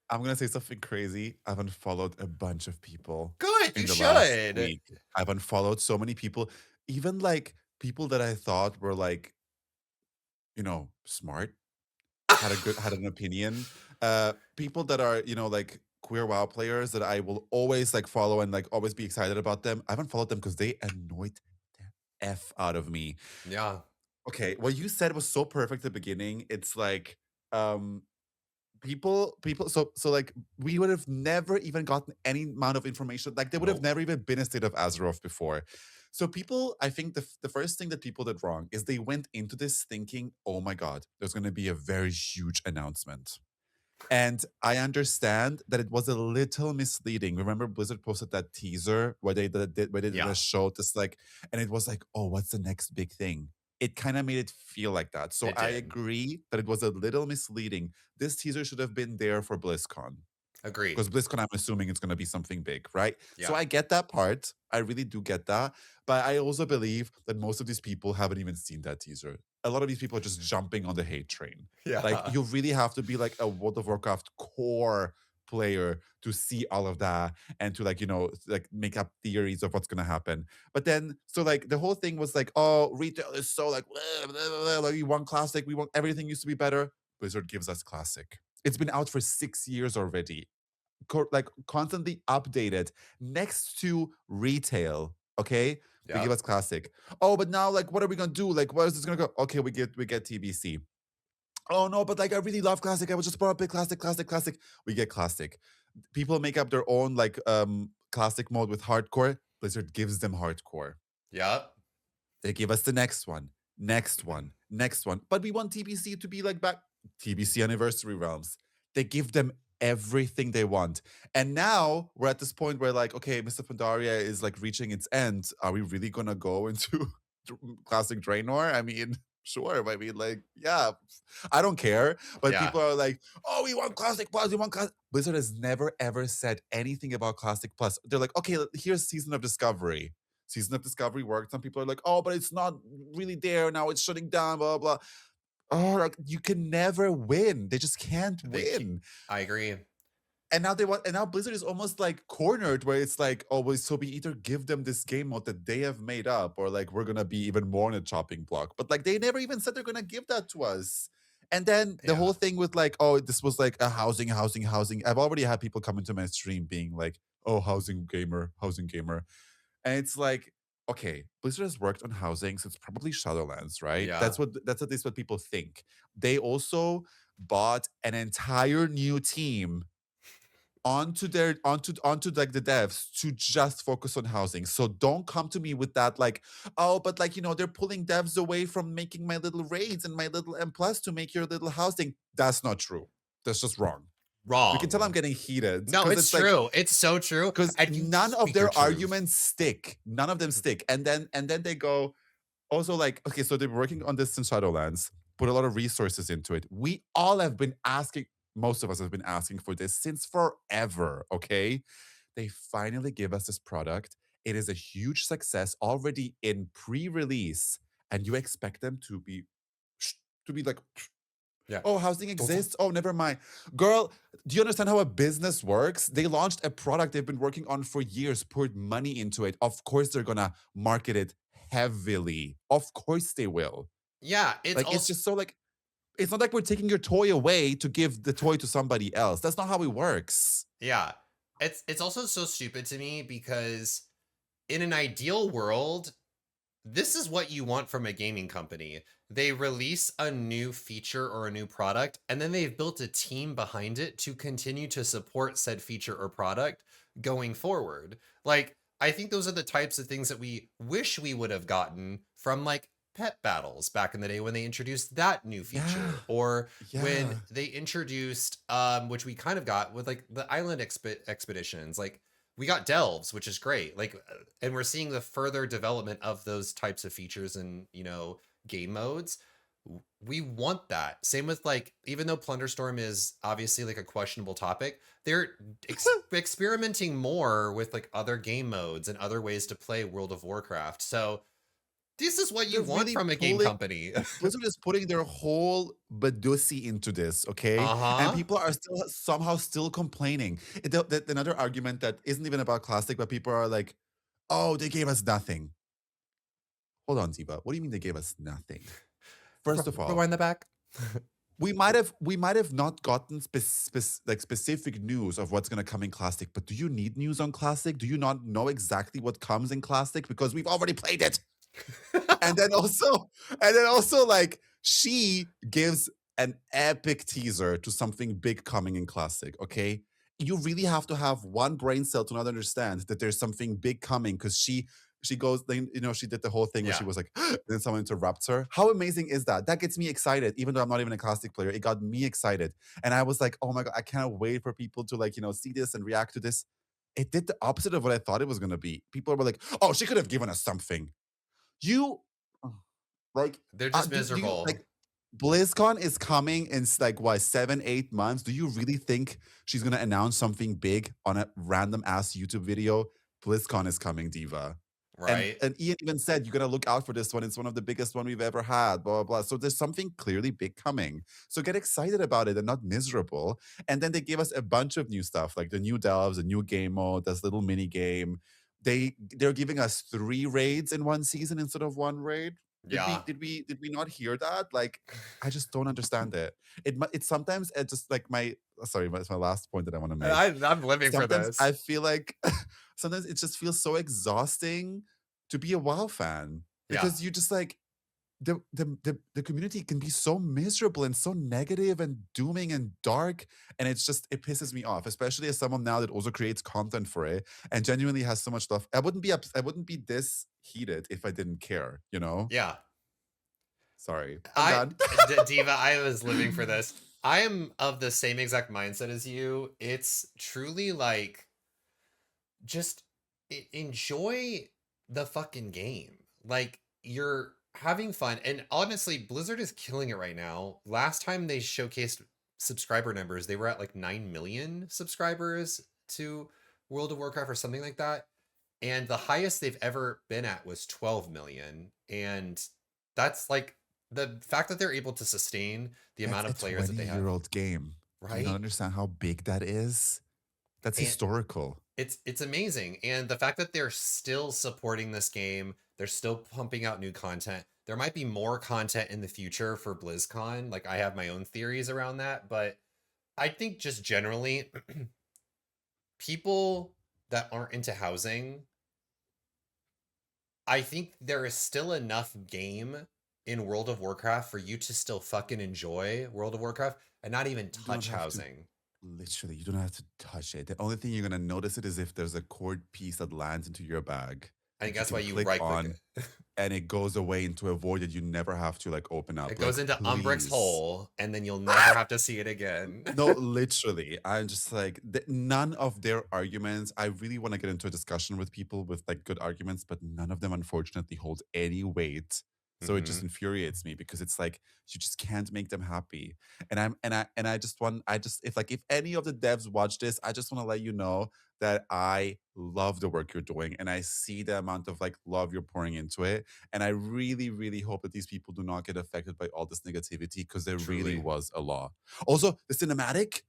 Speaker 1: I'm gonna say something crazy. I've unfollowed a bunch of people
Speaker 2: Good, you
Speaker 1: in the last
Speaker 2: should.
Speaker 1: week. I've unfollowed so many people, even like people that I thought were like, smart, had an opinion. People that are, like queer WoW players that I will always like follow and like always be excited about them. I haven't followed them because they annoyed the F out of me.
Speaker 2: Yeah.
Speaker 1: Okay, what you said was so perfect at the beginning. It's like, um, people so like we would have never even gotten any amount of information, like there would have
Speaker 2: Nope.
Speaker 1: never even been a State of Azeroth before. So people, I think the first thing that people did wrong is they went into this thinking, oh my god, there's going to be a very huge announcement. And I understand that it was a little misleading. Remember, Blizzard posted that teaser where they
Speaker 2: Yeah,
Speaker 1: showed this like, and it was like, oh, what's the next big thing? It kind of made it feel like that. So
Speaker 2: it
Speaker 1: I
Speaker 2: did.
Speaker 1: agree that it was a little misleading. This teaser should have been there for BlizzCon.
Speaker 2: Agreed.
Speaker 1: Because BlizzCon, I'm assuming it's going to be something big, right? So
Speaker 2: Yeah.
Speaker 1: I get that part. I really do get that. But I also believe that most of these people haven't even seen that teaser. A lot of these people are just jumping on the hate train. Like,
Speaker 2: Yeah.
Speaker 1: you really have to be like a World of Warcraft core player to see all of that and to like, like make up theories of what's going to happen. But then, so like the whole thing was like, oh, retail is so like, blah, blah, blah, blah, like we want classic, we want everything used to be better. Blizzard gives us classic. It's been out for 6 years already, like constantly updated next to retail. Okay, they
Speaker 2: Yeah.
Speaker 1: give us classic. Oh, but now like, what are we gonna do? Like, where is this gonna go? Okay, we get TBC. Oh no, but like I really love classic. I was just brought up a classic, classic, classic. We get classic. People make up their own like classic mode with hardcore. Blizzard gives them hardcore.
Speaker 2: Yep.
Speaker 1: They give us the next one, next one, next one. But we want TBC to be like back TBC Anniversary Realms. They give them everything they want. And now we're at this point where like, okay, Mr. Pandaria is like reaching its end. Are we really gonna go into classic Draenor? I mean, sure. I mean, like, yeah, I don't care. But
Speaker 2: Yeah.
Speaker 1: people are like, oh, we want Classic Plus, we want Classic. Blizzard has never ever said anything about Classic Plus. They're like, okay, here's Season of Discovery. Season of Discovery worked. Some people are like, oh, but it's not really there now. It's shutting down, blah, blah. Oh, like, you can never win. They just can't win.
Speaker 2: I agree.
Speaker 1: And now and now Blizzard is almost like cornered where it's like, oh, well, so we either give them this game mode that they have made up, or like we're gonna be even more on a chopping block. But like they never even said they're gonna give that to us. And then the
Speaker 2: Yeah.
Speaker 1: whole thing with like, oh, this was like a housing. I've already had people come into my stream being like, oh, housing gamer. And it's like, okay, Blizzard has worked on housing since probably Shadowlands, right?
Speaker 2: Yeah.
Speaker 1: That's at least what people think. They also bought an entire new team onto like the devs to just focus on housing. So don't come to me with that like, oh, but like, they're pulling devs away from making my little raids and my little M plus to make your little housing. That's not true. That's just wrong. You can tell I'm
Speaker 2: Wrong.
Speaker 1: getting heated
Speaker 2: No,
Speaker 1: because
Speaker 2: it's
Speaker 1: it's like,
Speaker 2: true. It's so true.
Speaker 1: because
Speaker 2: And you
Speaker 1: none of
Speaker 2: speak your
Speaker 1: their
Speaker 2: truth.
Speaker 1: arguments stick. None of them stick. And then they go, also like, okay, so they're working on this in Shadowlands, put a lot of resources into it. We all have been asking, most of us have been asking for this since forever, okay? They finally give us this product. It is a huge success already in pre-release, and you expect them to be like,
Speaker 2: Yeah.
Speaker 1: oh, housing
Speaker 2: Go for
Speaker 1: exists? Oh, never mind. Girl, do you understand how a business works? They launched a product they've been working on for years, poured money into it. Of course, they're gonna market it heavily. Of course, they will.
Speaker 2: Yeah, it's
Speaker 1: Like, it's
Speaker 2: also
Speaker 1: just so like, it's not like we're taking your toy away to give the toy to somebody else. That's not how it works.
Speaker 2: yeah. It's also so stupid to me because in an ideal world, this is what you want from a gaming company. They release a new feature or a new product, and then they've built a team behind it to continue to support said feature or product going forward. Like, I think those are the types of things that we wish we would have gotten from like pet battles back in the day when they introduced that new
Speaker 1: Yeah.
Speaker 2: feature, or when
Speaker 1: Yeah.
Speaker 2: they introduced which we kind of got with like the island expeditions. Like, we got delves, which is great. Like, and we're seeing the further development of those types of features and, game modes. We want that. Same with like, even though Plunderstorm is obviously like a questionable topic, they're experimenting more with like other game modes and other ways to play World of Warcraft. So This is what you
Speaker 1: They're
Speaker 2: want
Speaker 1: really
Speaker 2: from a game
Speaker 1: pulling
Speaker 2: company.
Speaker 1: Blizzard is putting their whole Badusi into this, okay? And
Speaker 2: Uh-huh.
Speaker 1: people are still somehow still complaining. Another argument that isn't even about Classic, but people are like, oh, they gave us nothing. Hold on, Ziva. What do you mean they gave us nothing? First of all,
Speaker 2: Rewind the back.
Speaker 1: we might have not gotten specific news of what's gonna come in Classic, but do you need news on Classic? Do you not know exactly what comes in Classic? Because we've already played it. And then also like she gives an epic teaser to something big coming in Classic, okay? You really have to have one brain cell to not understand that there's something big coming because she goes then she did the whole thing where she
Speaker 2: Yeah.
Speaker 1: was like then someone interrupts her. How amazing is that? That gets me excited even though I'm not even a Classic player. It got me excited. And I was like, "Oh my god, I can't wait for people to like, see this and react to this." It did the opposite of what I thought it was going to be. People were like, "Oh, she could have given us something." You like,
Speaker 2: They're just
Speaker 1: do you
Speaker 2: miserable.
Speaker 1: like BlizzCon is coming in like what 7-8 months? Do you really think she's gonna announce something big on a random ass YouTube video? BlizzCon is coming, Diva. And
Speaker 2: Right?
Speaker 1: and Ian even said you gotta look out for this one. It's one of the biggest one we've ever had. Blah blah blah. So there's something clearly big coming. So get excited about it and not miserable. And then they gave us a bunch of new stuff like the new delves, a new game mode, this little mini game. They're giving us 3 raids in one season instead of one raid. Did we
Speaker 2: Yeah.
Speaker 1: did we did we not hear that? Like, I just don't understand it. It's sometimes it just like my sorry, it's my last point that I want to make.
Speaker 2: I'm living for
Speaker 1: Sometimes
Speaker 2: this.
Speaker 1: I feel like sometimes it just feels so exhausting to be a WoW fan
Speaker 2: Yeah.
Speaker 1: because you just like the community can be so miserable and so negative and dooming and dark, and it pisses me off, especially as someone now that also creates content for it and genuinely has so much stuff. I wouldn't be this heated if I didn't care, you know?
Speaker 2: Yeah.
Speaker 1: Sorry, I'm done.
Speaker 2: Diva, I was living for this. I am of the same exact mindset as you. It's truly like just enjoy the fucking game. Like you're having fun. And honestly, Blizzard is killing it right now. Last time they showcased subscriber numbers, they were at like 9 million subscribers to World of Warcraft or something like that. And the highest they've ever been at was 12 million. And that's like the fact that they're able to sustain the
Speaker 1: That's
Speaker 2: amount
Speaker 1: a
Speaker 2: of players that they have,
Speaker 1: 20-year-old game. Do you not
Speaker 2: right?
Speaker 1: understand how big that is? That's
Speaker 2: And
Speaker 1: historical.
Speaker 2: it's amazing. And the fact that they're still supporting this game, they're still pumping out new content. There might be more content in the future for BlizzCon. Like I have my own theories around that, but I think just generally people that aren't into housing, I think there is still enough game in World of Warcraft for you to still fucking enjoy World of Warcraft and not even
Speaker 1: You don't
Speaker 2: touch
Speaker 1: have to
Speaker 2: housing.
Speaker 1: literally, you don't have to touch it. The only thing you're gonna notice it is if there's a cord piece that lands into your bag
Speaker 2: I think
Speaker 1: that you
Speaker 2: that's why
Speaker 1: can
Speaker 2: you
Speaker 1: click
Speaker 2: right click
Speaker 1: on
Speaker 2: it.
Speaker 1: and it goes away into a void that you never have to like open up.
Speaker 2: It
Speaker 1: Like,
Speaker 2: goes into Umbric's
Speaker 1: please.
Speaker 2: hole and then you'll never have to see it again.
Speaker 1: No, literally. I'm just like none of their arguments. I really want to get into a discussion with people with like good arguments, but none of them unfortunately hold any weight. So it just
Speaker 2: Mhm.
Speaker 1: infuriates me because it's like you just can't make them happy. And I just want I just if any of the devs watch this, I just want to let you know that I love the work you're doing and I see the amount of like love you're pouring into it. And I really, really hope that these people do not get affected by all this negativity because there really
Speaker 2: Truly.
Speaker 1: was a lot. Also, the cinematic,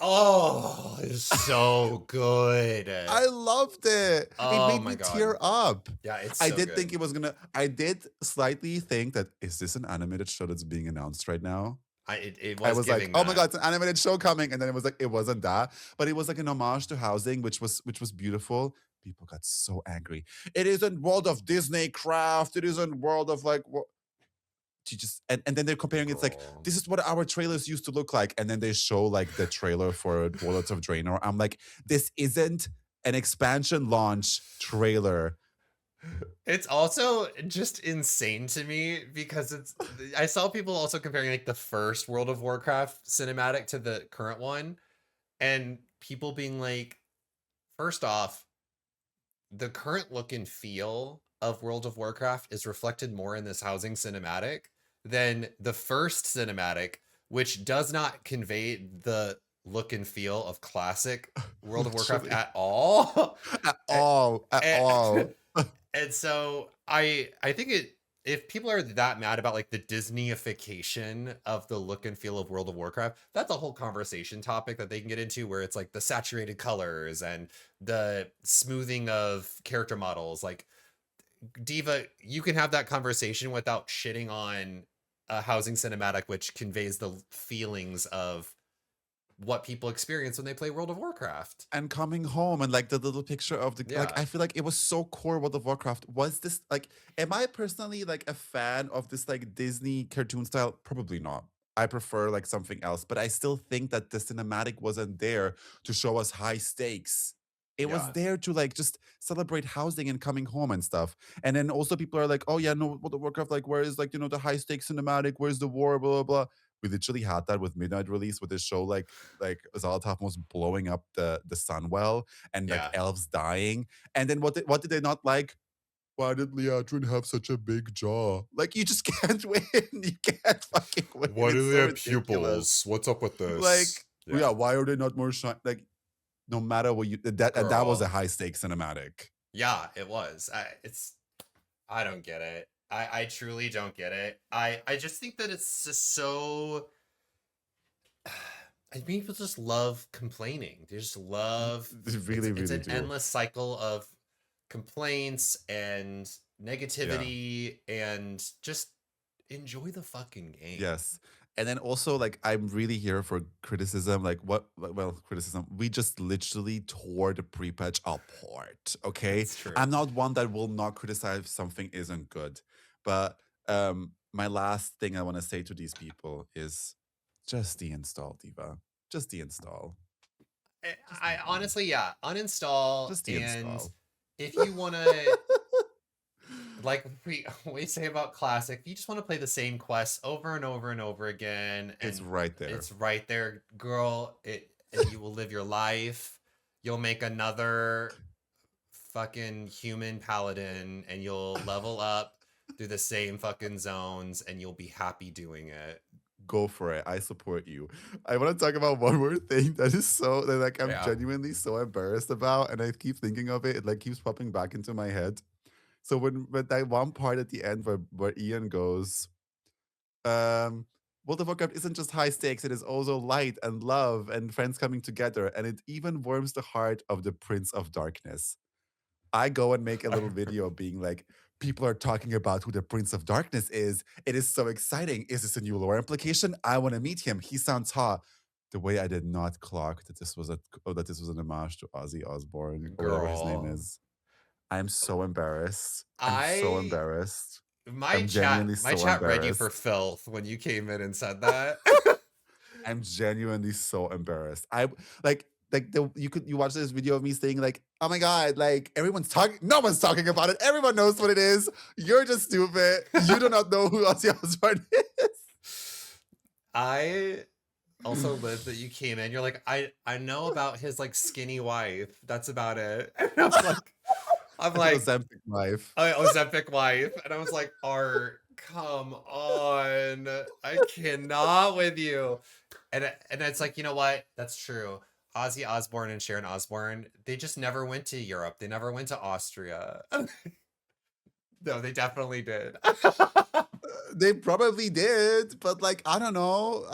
Speaker 2: Oh, it's so good.
Speaker 1: I loved it. It
Speaker 2: Oh
Speaker 1: made
Speaker 2: my
Speaker 1: me
Speaker 2: god.
Speaker 1: tear up.
Speaker 2: Yeah, it's
Speaker 1: I
Speaker 2: so
Speaker 1: did
Speaker 2: good.
Speaker 1: think it was gonna, I did slightly think that, is this an animated show that's being announced right now?
Speaker 2: It
Speaker 1: I
Speaker 2: was
Speaker 1: was like,
Speaker 2: giving
Speaker 1: oh my
Speaker 2: that.
Speaker 1: God, it's an animated show coming. And then it was like, it wasn't that. But it was like an homage to housing, which was beautiful. People got so angry. It isn't World of Disney Craft. It isn't World of like you just and then they're comparing it's like
Speaker 2: Girl.
Speaker 1: this is what our trailers used to look like and then they show like the trailer for Warlords of Draenor. I'm like, this isn't an expansion launch trailer.
Speaker 2: It's also just insane to me because I saw people also comparing like the first World of Warcraft cinematic to the current one and people being like, first off, the current look and feel of World of Warcraft is reflected more in this housing cinematic than the first cinematic, which does not convey the look and feel of classic World of Warcraft
Speaker 1: Literally
Speaker 2: at all.
Speaker 1: at
Speaker 2: A-
Speaker 1: all, at
Speaker 2: a-
Speaker 1: all.
Speaker 2: And so I think if people are that mad about like the Disneyification of the look and feel of World of Warcraft, that's a whole conversation topic that they can get into where it's like the saturated colors and the smoothing of character models. Like Diva, you can have that conversation without shitting on a housing cinematic which conveys the feelings of what people experience when they play World of Warcraft.
Speaker 1: And coming home and like the little picture of the like,
Speaker 2: Yeah.
Speaker 1: I feel like it was so core World of Warcraft. Was this like, am I personally like a fan of this like Disney cartoon style? Probably not. I prefer like something else, but I still think that the cinematic wasn't there to show us high stakes. It was
Speaker 2: Yeah.
Speaker 1: there to like just celebrate housing and coming home and stuff. And then also people are like, oh yeah, no, World of Warcraft, like where is like, the high stakes cinematic? Where's the war? Blah blah blah. We literally had that with Midnight Release with this show like Zalatath was blowing up the Sunwell and like
Speaker 2: Yeah.
Speaker 1: elves dying. And then what did they not like? Why did Liatrin have such a big jaw? Like you just can't win. You can't fucking win.
Speaker 2: Why
Speaker 1: It's
Speaker 2: do they
Speaker 1: so
Speaker 2: have
Speaker 1: ridiculous.
Speaker 2: pupils? What's up with
Speaker 1: Like,
Speaker 2: this?
Speaker 1: yeah,
Speaker 2: Yeah.
Speaker 1: why are they not more shiny? Like, no matter what you that and that was a
Speaker 2: Girl.
Speaker 1: high stakes cinematic.
Speaker 2: Yeah, it was. I don't get it. I truly don't get it. I just think that it's just so I mean, people just love complaining. They just love
Speaker 1: They
Speaker 2: it's
Speaker 1: really,
Speaker 2: it's
Speaker 1: really
Speaker 2: an
Speaker 1: do.
Speaker 2: endless cycle of complaints and
Speaker 1: Yeah.
Speaker 2: negativity and just enjoy the fucking game.
Speaker 1: Yes. And then also, like, I'm really here for criticism. Like, well, criticism. We just literally tore the pre-patch apart. Okay.
Speaker 2: That's true.
Speaker 1: I'm not one that will not criticize if something isn't good. But my last thing I want to say to these people is just deinstall, Diva. Just deinstall. Just
Speaker 2: I
Speaker 1: move on.
Speaker 2: honestly, yeah, uninstall.
Speaker 1: Just
Speaker 2: And
Speaker 1: deinstall.
Speaker 2: if you want to, like we say about classic, if you just want to play the same quests over and over and over again,
Speaker 1: It's
Speaker 2: and
Speaker 1: right there.
Speaker 2: it's right there, girl, and you will live your life. You'll make another fucking human paladin, and you'll level up through the same fucking zones, and you'll be happy doing it.
Speaker 1: Go for it. I support you. I want to talk about one more thing that is so that like I'm
Speaker 2: Yeah.
Speaker 1: genuinely so embarrassed about, and I keep thinking of it. It like keeps popping back into my head. So when that one part at the end where Ian goes, World of Warcraft isn't just high stakes, it is also light and love and friends coming together, and it even warms the heart of the Prince of Darkness. I go and make a little video being like, people are talking about who the Prince of Darkness is. It is so exciting. Is this a new lore implication? I want to meet him. He sounds hot. The way I did not clock that this was an homage to Ozzy Osbourne or whatever his name
Speaker 2: Girl,
Speaker 1: is. I'm so embarrassed. I'm so
Speaker 2: I
Speaker 1: embarrassed.
Speaker 2: my
Speaker 1: I'm
Speaker 2: chat
Speaker 1: genuinely
Speaker 2: my
Speaker 1: so
Speaker 2: chat read you for
Speaker 1: embarrassed.
Speaker 2: filth when you came in and said that.
Speaker 1: I'm genuinely so embarrassed. I like you watch this video of me saying like, oh my god, like everyone's talking, no one's talking about it. Everyone knows what it is. You're just stupid. You do not know who Ozzy Osbourne
Speaker 2: I
Speaker 1: is.
Speaker 2: also lived that you came in. You're like, I know about his like skinny wife. That's about it. And I'm like,
Speaker 1: Ozempic life.
Speaker 2: oh, Ozempic wife. And I was like, Art, come on. I cannot with you. And it's like, you know what? That's true. Ozzy Osbourne and Sharon Osbourne, they just never went to Europe. They never went to Austria. No, they definitely did.
Speaker 1: They probably did, but like I don't know.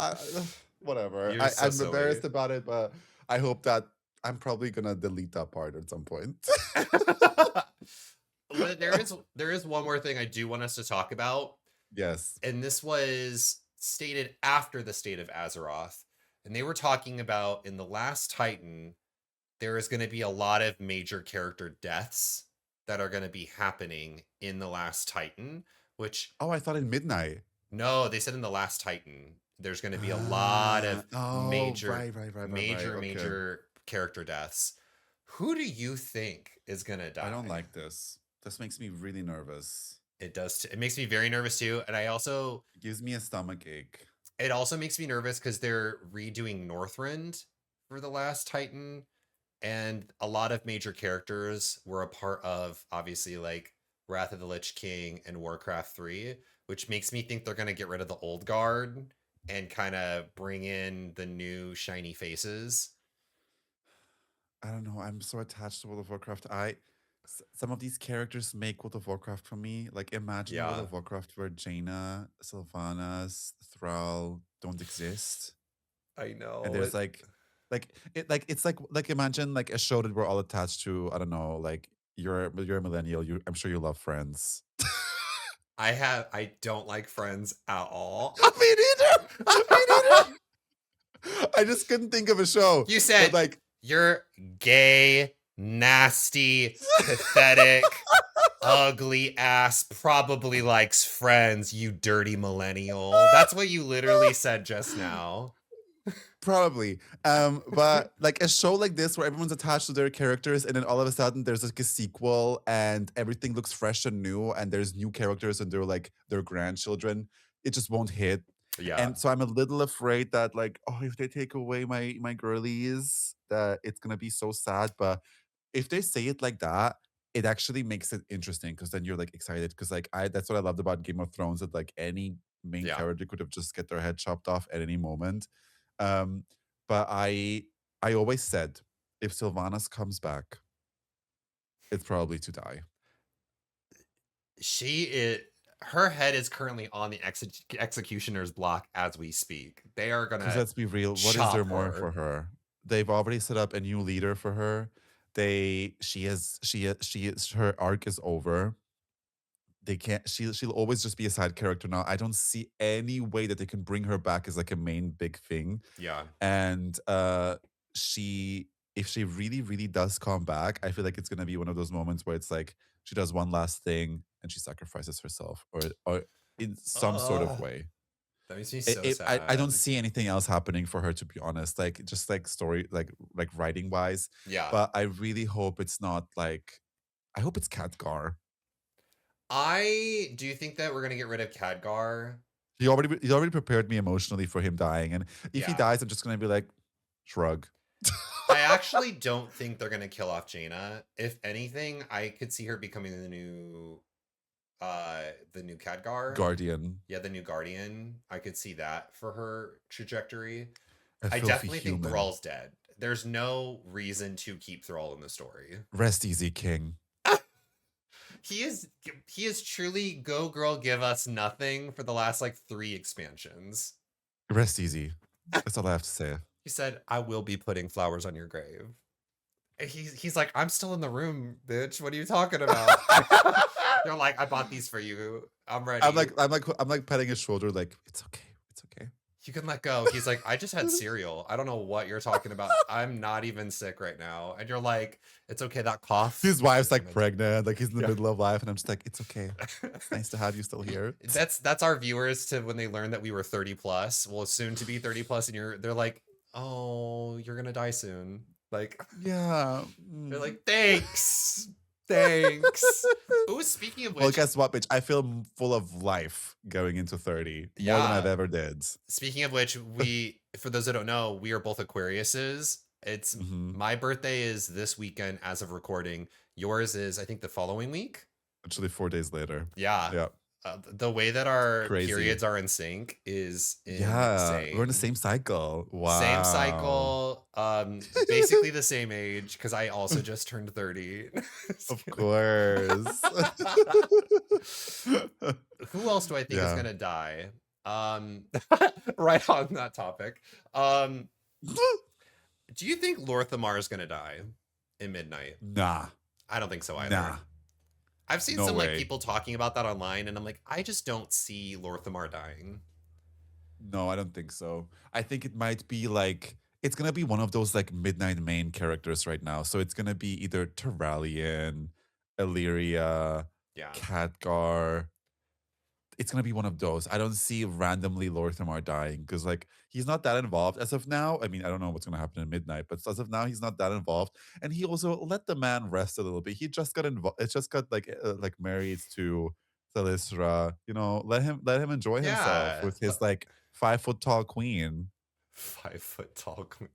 Speaker 1: Whatever.
Speaker 2: You're so
Speaker 1: I'm
Speaker 2: silly.
Speaker 1: embarrassed about it, but I hope that I'm probably gonna delete that part at some point.
Speaker 2: But there is one more thing I do want us to talk about,
Speaker 1: Yes.
Speaker 2: and this was stated after the State of Azeroth, and they were talking about in the last Titan there is going to be a lot of major character deaths that are going to be happening in the last Titan, which
Speaker 1: Oh, I thought in midnight.
Speaker 2: no, they said in the last Titan there's going to be a lot of
Speaker 1: Oh,
Speaker 2: major
Speaker 1: right. Okay.
Speaker 2: major character deaths. Who do you think is going to
Speaker 1: I don't
Speaker 2: die?
Speaker 1: like this. This makes me really nervous.
Speaker 2: It does. It makes me very nervous too. And
Speaker 1: It gives me a stomach ache.
Speaker 2: it also makes me nervous because they're redoing Northrend for the last Titan. And a lot of major characters were a part of, obviously, like Wrath of the Lich King and Warcraft 3, which makes me think they're going to get rid of the old guard and kind of bring in the new shiny faces.
Speaker 1: I don't know. I'm so attached to World of Warcraft. Some of these characters make World of Warcraft for me. Like, imagine a World
Speaker 2: Yeah,
Speaker 1: of Warcraft where Jaina, Sylvanas, Thrall don't exist,
Speaker 2: I
Speaker 1: and
Speaker 2: know
Speaker 1: there's
Speaker 2: it.
Speaker 1: it's like imagine like a show that we're all attached to. I don't know, like you're a millennial. I'm sure you love Friends.
Speaker 2: I don't like Friends at all.
Speaker 1: Me neither. Me neither. I just couldn't think of a show
Speaker 2: You
Speaker 1: that
Speaker 2: said
Speaker 1: like
Speaker 2: you're gay, nasty, pathetic, ugly ass, probably likes Friends, you dirty millennial. That's what you literally said just now.
Speaker 1: probably. But like a show like this where everyone's attached to their characters and then all of a sudden there's like a sequel and everything looks fresh and new and there's new characters and they're like their grandchildren, it just won't hit.
Speaker 2: Yeah.
Speaker 1: And so I'm a little afraid that like, oh, if they take away my girlies, that it's gonna be so sad. But if they say it like that, it actually makes it interesting because then you're like excited because like I that's what I loved about Game of Thrones, that like any main
Speaker 2: Yeah.
Speaker 1: character could have just get their head chopped off at any moment. Um, but I always said if Sylvanas comes back, it's probably to die.
Speaker 2: Her head is currently on the executioner's block as we speak. They are
Speaker 1: Because
Speaker 2: gonna
Speaker 1: let's be real, what is there
Speaker 2: chop
Speaker 1: more for
Speaker 2: her.
Speaker 1: her? They've already set up a new leader for her. She is her arc is over. They can't she'll always just be a side character now. I don't see any way that they can bring her back as like a main big thing.
Speaker 2: Yeah.
Speaker 1: And she if she really, really does come back, I feel like it's gonna be one of those moments where it's like she does one last thing and she sacrifices herself or in some sort of
Speaker 2: Ugh,
Speaker 1: way.
Speaker 2: that makes me so
Speaker 1: I don't
Speaker 2: sad.
Speaker 1: see anything else happening for her, to be honest. Like just like story like writing wise.
Speaker 2: Yeah.
Speaker 1: But I really hope it's not like I hope it's Khadgar.
Speaker 2: Do you think that we're gonna get rid of Khadgar?
Speaker 1: He already prepared me emotionally for him dying, and if he
Speaker 2: Yeah.
Speaker 1: dies, I'm just gonna be like, shrug.
Speaker 2: I actually don't think they're gonna kill off Jaina. If anything, I could see her becoming the new Khadgar.
Speaker 1: Guardian,
Speaker 2: Yeah, the new Guardian. I could see that for her trajectory.
Speaker 1: a
Speaker 2: I
Speaker 1: filthy
Speaker 2: definitely think
Speaker 1: human.
Speaker 2: Thrall's dead. There's no reason to keep Thrall in the story.
Speaker 1: Rest easy, King.
Speaker 2: He is truly go girl give us nothing for the last like 3 expansions.
Speaker 1: Rest easy. That's all I have to say.
Speaker 2: He said, "I will be putting flowers on your grave." And he's like, "I'm still in the room, bitch. What are you talking about?" They're like, "I bought these for you. I'm ready."
Speaker 1: I'm like petting his shoulder, like it's okay, it's okay.
Speaker 2: You can let go. He's like, "I just had cereal. I don't know what you're talking about. I'm not even sick right now." And you're like, "It's okay, that cough."
Speaker 1: His wife's
Speaker 2: is
Speaker 1: like
Speaker 2: gonna-"
Speaker 1: pregnant, like he's in the
Speaker 2: Yeah.
Speaker 1: middle of life, and I'm just like, it's okay. It's nice to have you still here.
Speaker 2: That's our viewers to when they learn that we were 30 plus, well, soon to be 30 plus, and they're like, "Oh, you're gonna die soon." Like,
Speaker 1: Yeah.
Speaker 2: they're like, "Thanks, thanks." Oh, speaking of
Speaker 1: Well,
Speaker 2: which,
Speaker 1: guess what, bitch? I feel full of life going into 30, more than I've
Speaker 2: yeah.
Speaker 1: ever did.
Speaker 2: Speaking of which, for those that don't know, we are both Aquariuses. It's
Speaker 1: Mhm.
Speaker 2: my birthday is this weekend as of recording. Yours is, I think, the following week.
Speaker 1: Actually, 4 days later.
Speaker 2: Yeah.
Speaker 1: Yeah.
Speaker 2: The way that our
Speaker 1: Crazy.
Speaker 2: periods are in sync is
Speaker 1: Yeah.
Speaker 2: insane.
Speaker 1: We're in the same cycle. Wow.
Speaker 2: Same cycle, basically the same age, because I also just turned 30.
Speaker 1: Of course.
Speaker 2: Who else do I think is
Speaker 1: Yeah.
Speaker 2: gonna die? Right on that topic. Do you think Lorthamar is gonna die in Midnight?
Speaker 1: Nah.
Speaker 2: I don't think so either.
Speaker 1: Nah.
Speaker 2: I've seen
Speaker 1: No
Speaker 2: some like
Speaker 1: way.
Speaker 2: people talking about that online, and I'm like, I just don't see Lorthamar dying.
Speaker 1: No, I don't think so. I think it might be like it's gonna be one of those like midnight main characters right now. So it's gonna be either Terralion, Illyria,
Speaker 2: Yeah.
Speaker 1: Khadgar. It's gonna be one of those. I don't see randomly Lorthamar dying because like he's not that involved as of now. I mean, I don't know what's gonna happen in midnight, but as of now, he's not that involved. And he also let the man rest a little bit. He just got involved. It just got like married to Thalysra. You know, let him enjoy himself
Speaker 2: Yeah.
Speaker 1: with his like 5 foot tall queen.
Speaker 2: 5 foot tall queen.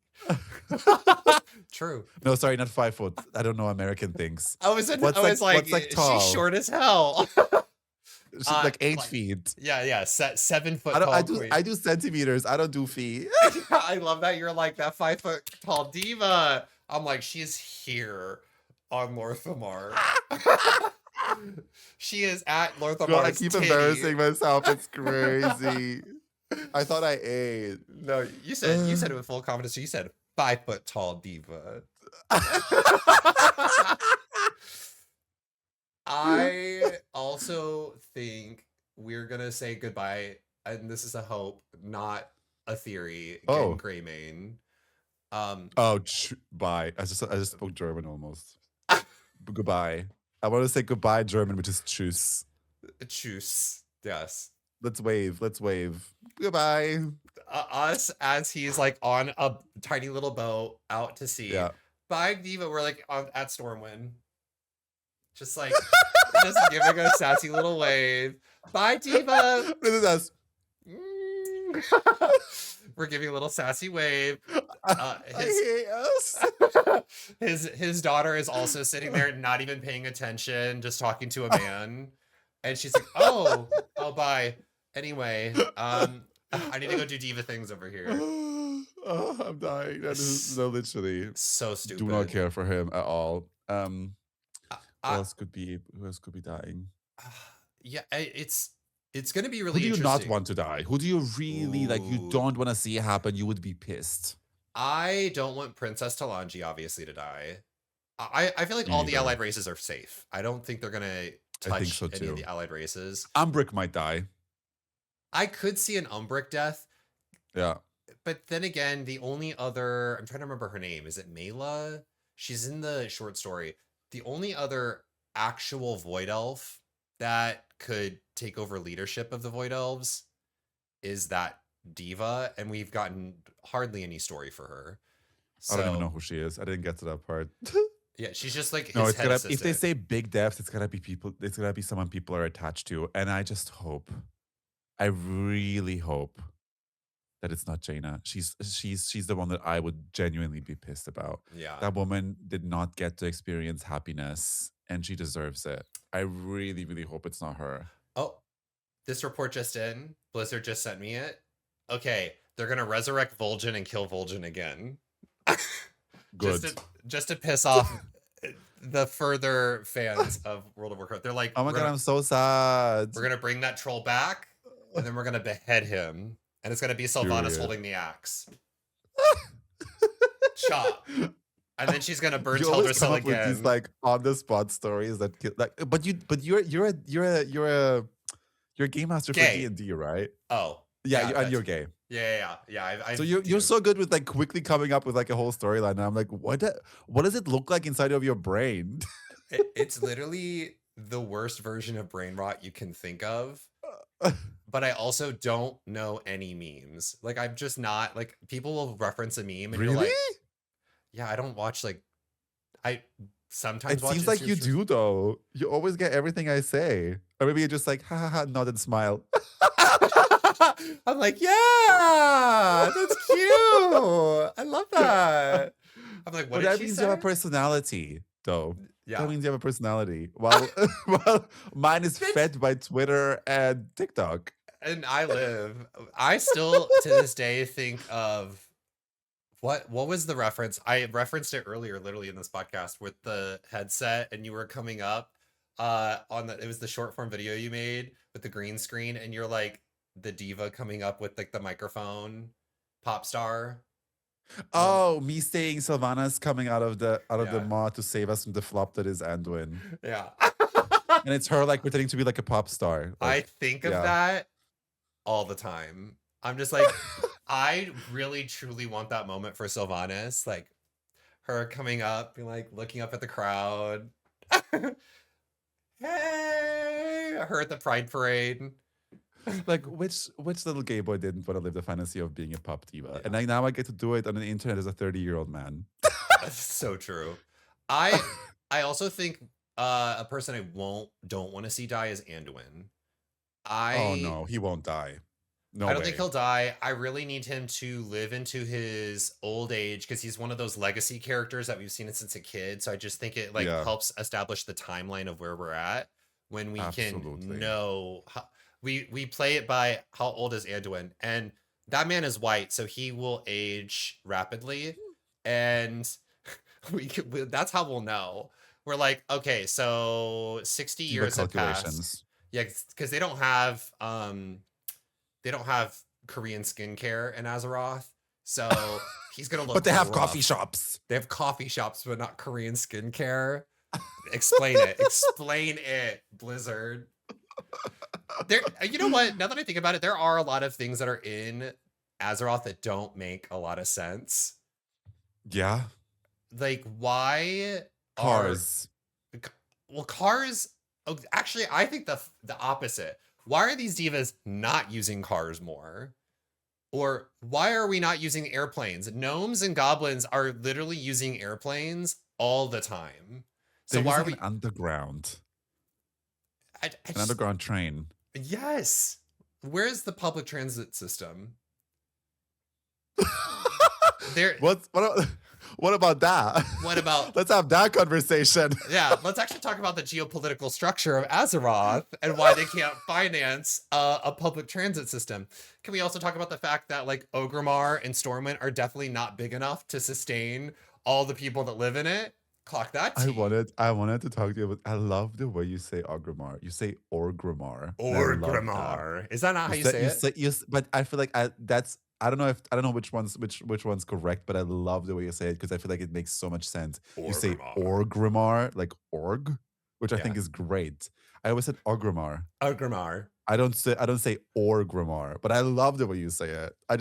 Speaker 2: True.
Speaker 1: No, sorry, not 5 foot. I don't know American things.
Speaker 2: I was
Speaker 1: What's like tall?
Speaker 2: she's short as hell.
Speaker 1: She's like 8
Speaker 2: like-
Speaker 1: feet.
Speaker 2: Yeah. 7 foot
Speaker 1: I don't.
Speaker 2: tall queen.
Speaker 1: I do centimeters. I don't do feet.
Speaker 2: I love that you're like that 5 foot tall diva. I'm like, she's here. on Lorthamar. She is at
Speaker 1: Girl, I
Speaker 2: Lorthamar's
Speaker 1: keep
Speaker 2: titty.
Speaker 1: embarrassing myself. It's crazy. I thought I ate.
Speaker 2: No, you said it with full confidence. You said 5 foot tall diva. I also think we're gonna say goodbye, and this is a hope, not a theory. Getting Greymane.
Speaker 1: Bye. I just spoke German almost. Goodbye. I want to say goodbye German, which is tschüss.
Speaker 2: Tschüss. Yes.
Speaker 1: Let's wave. Goodbye.
Speaker 2: Us as he's like on a tiny little boat out to sea.
Speaker 1: Yeah.
Speaker 2: Bye, Diva. We're like at Stormwind. Just like, just giving a sassy little wave. Bye, Diva.
Speaker 1: This is us.
Speaker 2: We're giving a little sassy wave.
Speaker 1: I hate us.
Speaker 2: His daughter is also sitting there, not even paying attention, just talking to a man. And she's like, oh, bye. Anyway, I need to go do diva things over here.
Speaker 1: Oh, I'm dying. That is literally
Speaker 2: so stupid.
Speaker 1: Do not care for him at all. Who else could be dying?
Speaker 2: Yeah, it's going to be really
Speaker 1: interesting. Who do you not want to die? Who do you really like? You don't want to see it happen. You would be pissed.
Speaker 2: I don't want Princess Talanji obviously to die. I feel like all the allied races are safe. I don't think they're going to touch any of the allied races.
Speaker 1: Umbric might die.
Speaker 2: I could see an Umbric death.
Speaker 1: Yeah.
Speaker 2: But then again, the only other, I'm trying to remember her name. Is it Mela? She's in the short story. The only other actual Void Elf that could take over leadership of the Void Elves is that Diva, and we've gotten hardly any story for her. So,
Speaker 1: I don't even know who she is. I didn't get to that part.
Speaker 2: Yeah, she's just like his
Speaker 1: no,
Speaker 2: head assistant.
Speaker 1: If they say big deaths, it's gotta be people. It's gotta be someone people are attached to, and I just hope, I really hope that it's not Jaina. She's the one that I would genuinely be pissed about.
Speaker 2: Yeah,
Speaker 1: that woman did not get to experience happiness, and she deserves it. I really, really hope it's not her.
Speaker 2: Oh, this report just in. Blizzard just sent me it. Okay, they're gonna resurrect Vol'jin and kill Vol'jin again.
Speaker 1: Good.
Speaker 2: Just to piss off the further fans of World of Warcraft. They're like,
Speaker 1: oh my god, I'm so sad.
Speaker 2: We're gonna bring that troll back, and then we're gonna behead him, and it's gonna be Sylvanas holding the axe. Chop. And then she's gonna burn Teldrassil again.
Speaker 1: With these like on the spot stories that like, but you're a game master for D&D, right?
Speaker 2: Oh
Speaker 1: yeah, and you're gay.
Speaker 2: Yeah.
Speaker 1: So you're so good with like quickly coming up with like a whole storyline. And I'm like, what does it look like inside of your brain?
Speaker 2: It's literally the worst version of brain rot you can think of. But I also don't know any memes. Like, I'm just not like, people will reference a meme and
Speaker 1: really?
Speaker 2: You're like, yeah, I don't watch like, I sometimes watch
Speaker 1: it seems like you do though. You always get everything I say, or maybe you're just like ha ha ha, nod and smile.
Speaker 2: I'm like, yeah, that's cute. I love that. I'm like, what? But that means
Speaker 1: you have a personality, though.
Speaker 2: Yeah,
Speaker 1: that means you have a personality. Well, mine is fed by Twitter and TikTok.
Speaker 2: And I still to this day think of what was the reference? I referenced it earlier, literally in this podcast with the headset, and you were coming up it was the short form video you made with the green screen, and you're like the diva coming up with like the microphone pop star.
Speaker 1: Oh, me saying Sylvanas coming out of the maw to save us from the flop that is Anduin.
Speaker 2: Yeah.
Speaker 1: And it's her like pretending to be like a pop star. Like,
Speaker 2: I think of that all the time. I'm just like, I really truly want that moment for Sylvanas, like her coming up and like looking up at the crowd. Hey, her at the Pride Parade.
Speaker 1: Like which little gay boy didn't want to live the fantasy of being a pop diva? And now I get to do it on the internet as a 30-year-old man.
Speaker 2: That's so true. I also think a person I don't want to see die is Anduin.
Speaker 1: Oh no, he won't die. No,
Speaker 2: I don't think he'll die. I really need him to live into his old age because he's one of those legacy characters that we've seen since a kid. So I just think it helps establish the timeline of where we're at when we can know how. We play it by how old is Anduin, and that man is white, so he will age rapidly, and that's how we'll know. We're like, okay, so 60
Speaker 1: Diva
Speaker 2: years have passed.
Speaker 1: calculations.
Speaker 2: Yeah, because they don't have Korean skincare in Azeroth. So he's gonna look
Speaker 1: But they have coffee
Speaker 2: rough.
Speaker 1: shops.
Speaker 2: They have coffee shops, but not Korean skincare. Explain it. Explain it, Blizzard. There, you know what? Now that I think about it, there are a lot of things that are in Azeroth that don't make a lot of sense.
Speaker 1: Yeah.
Speaker 2: Like, why are
Speaker 1: Cars.
Speaker 2: well cars? Oh, actually, I think the opposite. Why are these divas not using cars more? Or why are we not using airplanes? Gnomes and goblins are literally using airplanes all the time. So
Speaker 1: They're
Speaker 2: why are
Speaker 1: using
Speaker 2: we?
Speaker 1: an underground.
Speaker 2: I
Speaker 1: An
Speaker 2: just
Speaker 1: underground train.
Speaker 2: yes. Where's the public transit system? There.
Speaker 1: What about that?
Speaker 2: What about?
Speaker 1: Let's have that conversation.
Speaker 2: Yeah, let's actually talk about the geopolitical structure of Azeroth and why they can't finance a public transit system. Can we also talk about the fact that like Orgrimmar and Stormwind are definitely not big enough to sustain all the people that live in it? Clock that
Speaker 1: I
Speaker 2: T.
Speaker 1: wanted to talk to you about. I love the way you say Orgrimmar. You say Orgrimmar, and I love that.
Speaker 2: Orgrimmar. Is that not how you say it?
Speaker 1: But I feel like I don't know which one's correct, but I love the way you say it because I feel like it makes so much sense. You say
Speaker 2: Orgrimmar.
Speaker 1: Orgrimmar, like org, which I
Speaker 2: Yeah.
Speaker 1: think is great. I always said Orgrimmar.
Speaker 2: Orgrimmar.
Speaker 1: I don't say Orgrimmar, but I love the way you say it. I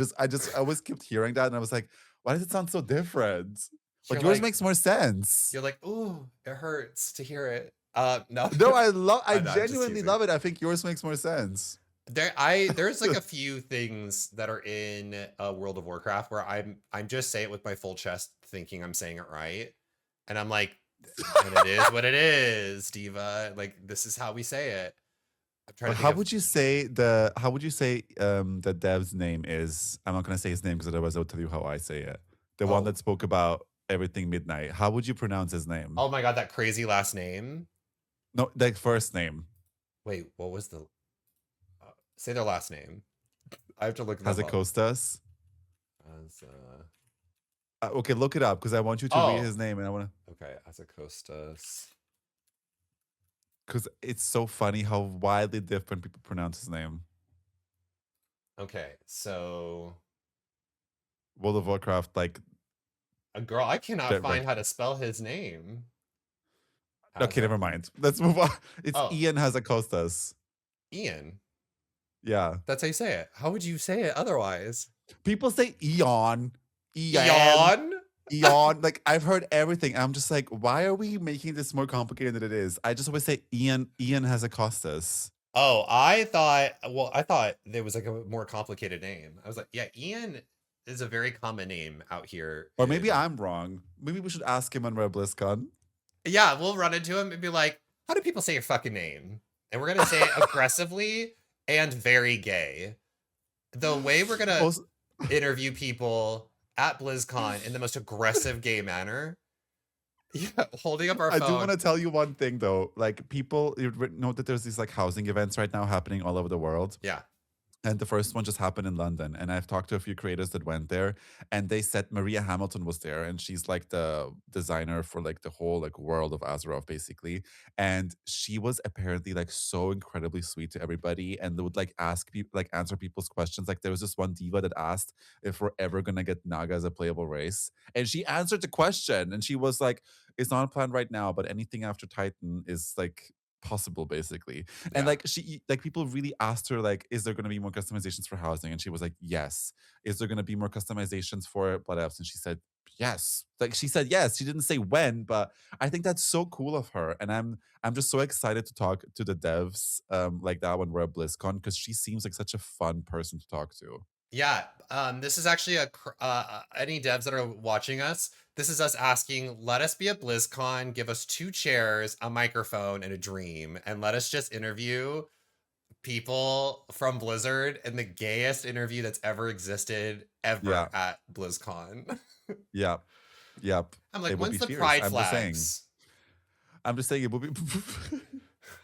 Speaker 1: always kept hearing that, and I was like, why does it sound so different? But
Speaker 2: You're
Speaker 1: yours
Speaker 2: like,
Speaker 1: makes more sense.
Speaker 2: you're like, ooh, it hurts to hear it. No.
Speaker 1: No, I
Speaker 2: I'm just
Speaker 1: genuinely
Speaker 2: teasing.
Speaker 1: love it. I think yours makes more sense.
Speaker 2: There's like a few things that are in World of Warcraft where I'm just saying it with my full chest, thinking I'm saying it right, and I'm like, and it is what it is, Diva. Like this is how we say it. I'm trying
Speaker 1: But
Speaker 2: to think
Speaker 1: how
Speaker 2: of.
Speaker 1: would you say the dev's name is? I'm not gonna say his name because otherwise I'll tell you how I say it. The one
Speaker 2: Oh,
Speaker 1: that spoke about everything midnight. How would you pronounce his name?
Speaker 2: oh my God, that crazy last name.
Speaker 1: No, the first name.
Speaker 2: Wait, what was the? Say their last name. I have to look them up.
Speaker 1: Hazakostas.
Speaker 2: As
Speaker 1: Okay, look it up because I want you to read his name and I want to.
Speaker 2: Okay, Azakostas.
Speaker 1: Because it's so funny how wildly different people pronounce his name.
Speaker 2: Okay, so
Speaker 1: World of Warcraft, like
Speaker 2: a girl, I cannot find how to spell his name.
Speaker 1: okay, never mind. Let's move on. It's Ian Hazakostas.
Speaker 2: Ian.
Speaker 1: Yeah,
Speaker 2: that's how you say it. How would you say it otherwise?
Speaker 1: People say Eon.
Speaker 2: Eon.
Speaker 1: Eon. Like I've heard everything. I'm just like, why are we making this more complicated than it is? I just always say Ian Hazakostas.
Speaker 2: Oh, I thought there was like a more complicated name. I was like, yeah, Ian is a very common name out here.
Speaker 1: Or maybe I'm wrong. Maybe we should ask him when we're at BlizzCon.
Speaker 2: Yeah, we'll run into him and be like, how do people say your fucking name? And we're gonna say it aggressively and very gay. The way we're gonna interview people at BlizzCon in the most aggressive gay manner. Yeah, holding up our phone.
Speaker 1: I do want to tell you one thing though. Like people, you know that there's these like housing events right now happening all over the world.
Speaker 2: Yeah.
Speaker 1: And the first one just happened in London. And I've talked to a few creators that went there and they said Maria Hamilton was there. And she's like the designer for like the whole like world of Azeroth, basically. And she was apparently like so incredibly sweet to everybody. And they would like ask people, like answer people's questions. Like there was this one diva that asked if we're ever going to get Naga as a playable race. And she answered the question. And she was like, it's not planned right now, but anything after Titan is like possible basically. And like she like people really asked her like, is there going to be more customizations for housing? And she was like, yes. Is there going to be more customizations for Blood Elves? And she said yes. Like she said yes. She didn't say when, but I think that's so cool of her. And I'm just so excited to talk to the devs like that when we're at BlizzCon because she seems like such a fun person to talk to.
Speaker 2: Yeah, this is actually any devs that are watching us, this is us asking, let us be at BlizzCon, give us 2 chairs, a microphone, and a dream, and let us just interview people from Blizzard in the gayest interview that's ever existed ever at BlizzCon.
Speaker 1: Yep.
Speaker 2: I'm like, when's the pride flags?
Speaker 1: I'm just saying it will be.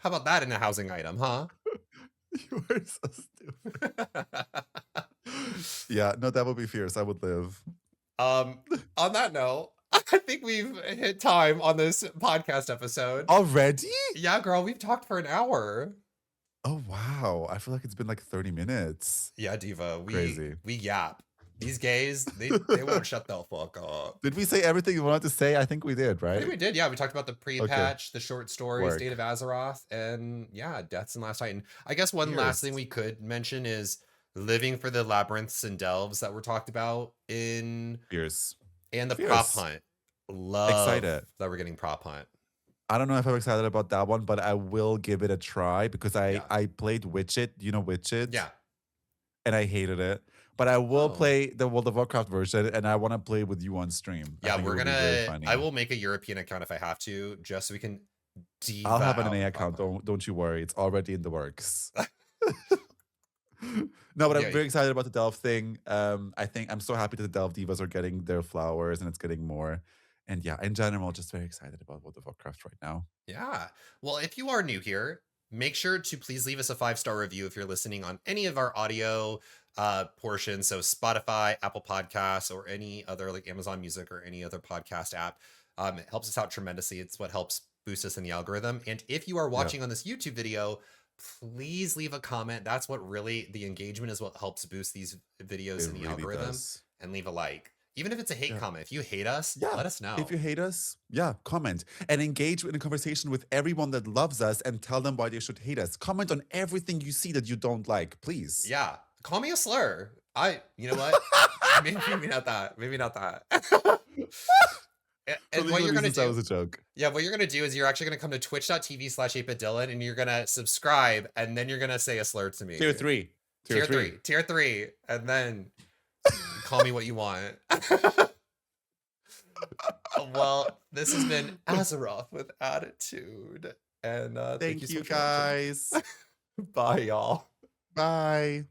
Speaker 2: How about that in a housing item, huh?
Speaker 1: You are so stupid. Yeah, no, that would be fierce. I would live.
Speaker 2: On that note, I think we've hit time on this podcast episode.
Speaker 1: Already?
Speaker 2: Yeah, girl, we've talked for an hour.
Speaker 1: Oh, wow. I feel like it's been like 30 minutes.
Speaker 2: Yeah, Diva,
Speaker 1: Crazy.
Speaker 2: we yap. These gays, they won't shut the fuck up.
Speaker 1: Did we say everything you wanted to say? I think we did,
Speaker 2: I
Speaker 1: right?
Speaker 2: think we did. Yeah, we talked about the
Speaker 1: Okay.
Speaker 2: pre-patch, the short story,
Speaker 1: Work.
Speaker 2: State of Azeroth, and yeah, Deaths in Last Titan. I guess one last thing we could mention is living for the labyrinths and delves that were talked about in
Speaker 1: Fierce.
Speaker 2: and the prop hunt. Love
Speaker 1: Excited
Speaker 2: that we're getting prop hunt.
Speaker 1: I don't know if I'm excited about that one, but I will give it a try because I played Witch-It. You know Witch-It?
Speaker 2: Yeah.
Speaker 1: And I hated it. But I will play the World of Warcraft version, and I want to play with you on stream.
Speaker 2: Yeah, we're gonna. I will make a European account if I have to, just so we can.
Speaker 1: I'll have an NA account. Don't you worry. It's already in the works. No, but I'm very excited about the Delve thing. I think I'm so happy that the Delve divas are getting their flowers and it's getting more. And yeah, in general, just very excited about World of Warcraft right now.
Speaker 2: Yeah. Well, if you are new here, make sure to please leave us a 5-star review if you're listening on any of our audio portions. So Spotify, Apple Podcasts, or any other like Amazon Music or any other podcast app. It helps us out tremendously. It's what helps boost us in the algorithm. And if you are watching on this YouTube video, please leave a comment. That's what really, the engagement is what helps boost these videos in the algorithm. And leave a like. Even if it's a hate comment, if you hate us, let us know.
Speaker 1: If you hate us, comment. And engage in a conversation with everyone that loves us and tell them why they should hate us. Comment on everything you see that you don't like, please.
Speaker 2: Yeah. Call me a slur. You know what? maybe not that. Maybe not that. And what you're going to do.
Speaker 1: That was a joke.
Speaker 2: Yeah, what you're going to do is you're actually going to come to twitch.tv/8bitdylan and you're going to subscribe and then you're going to say a slur to me.
Speaker 1: Tier 3.
Speaker 2: Tier 3. And then call me what you want. Well, this has been Azeroth with Attitude. And thank you so much
Speaker 1: guys.
Speaker 2: Bye, y'all.
Speaker 1: Bye.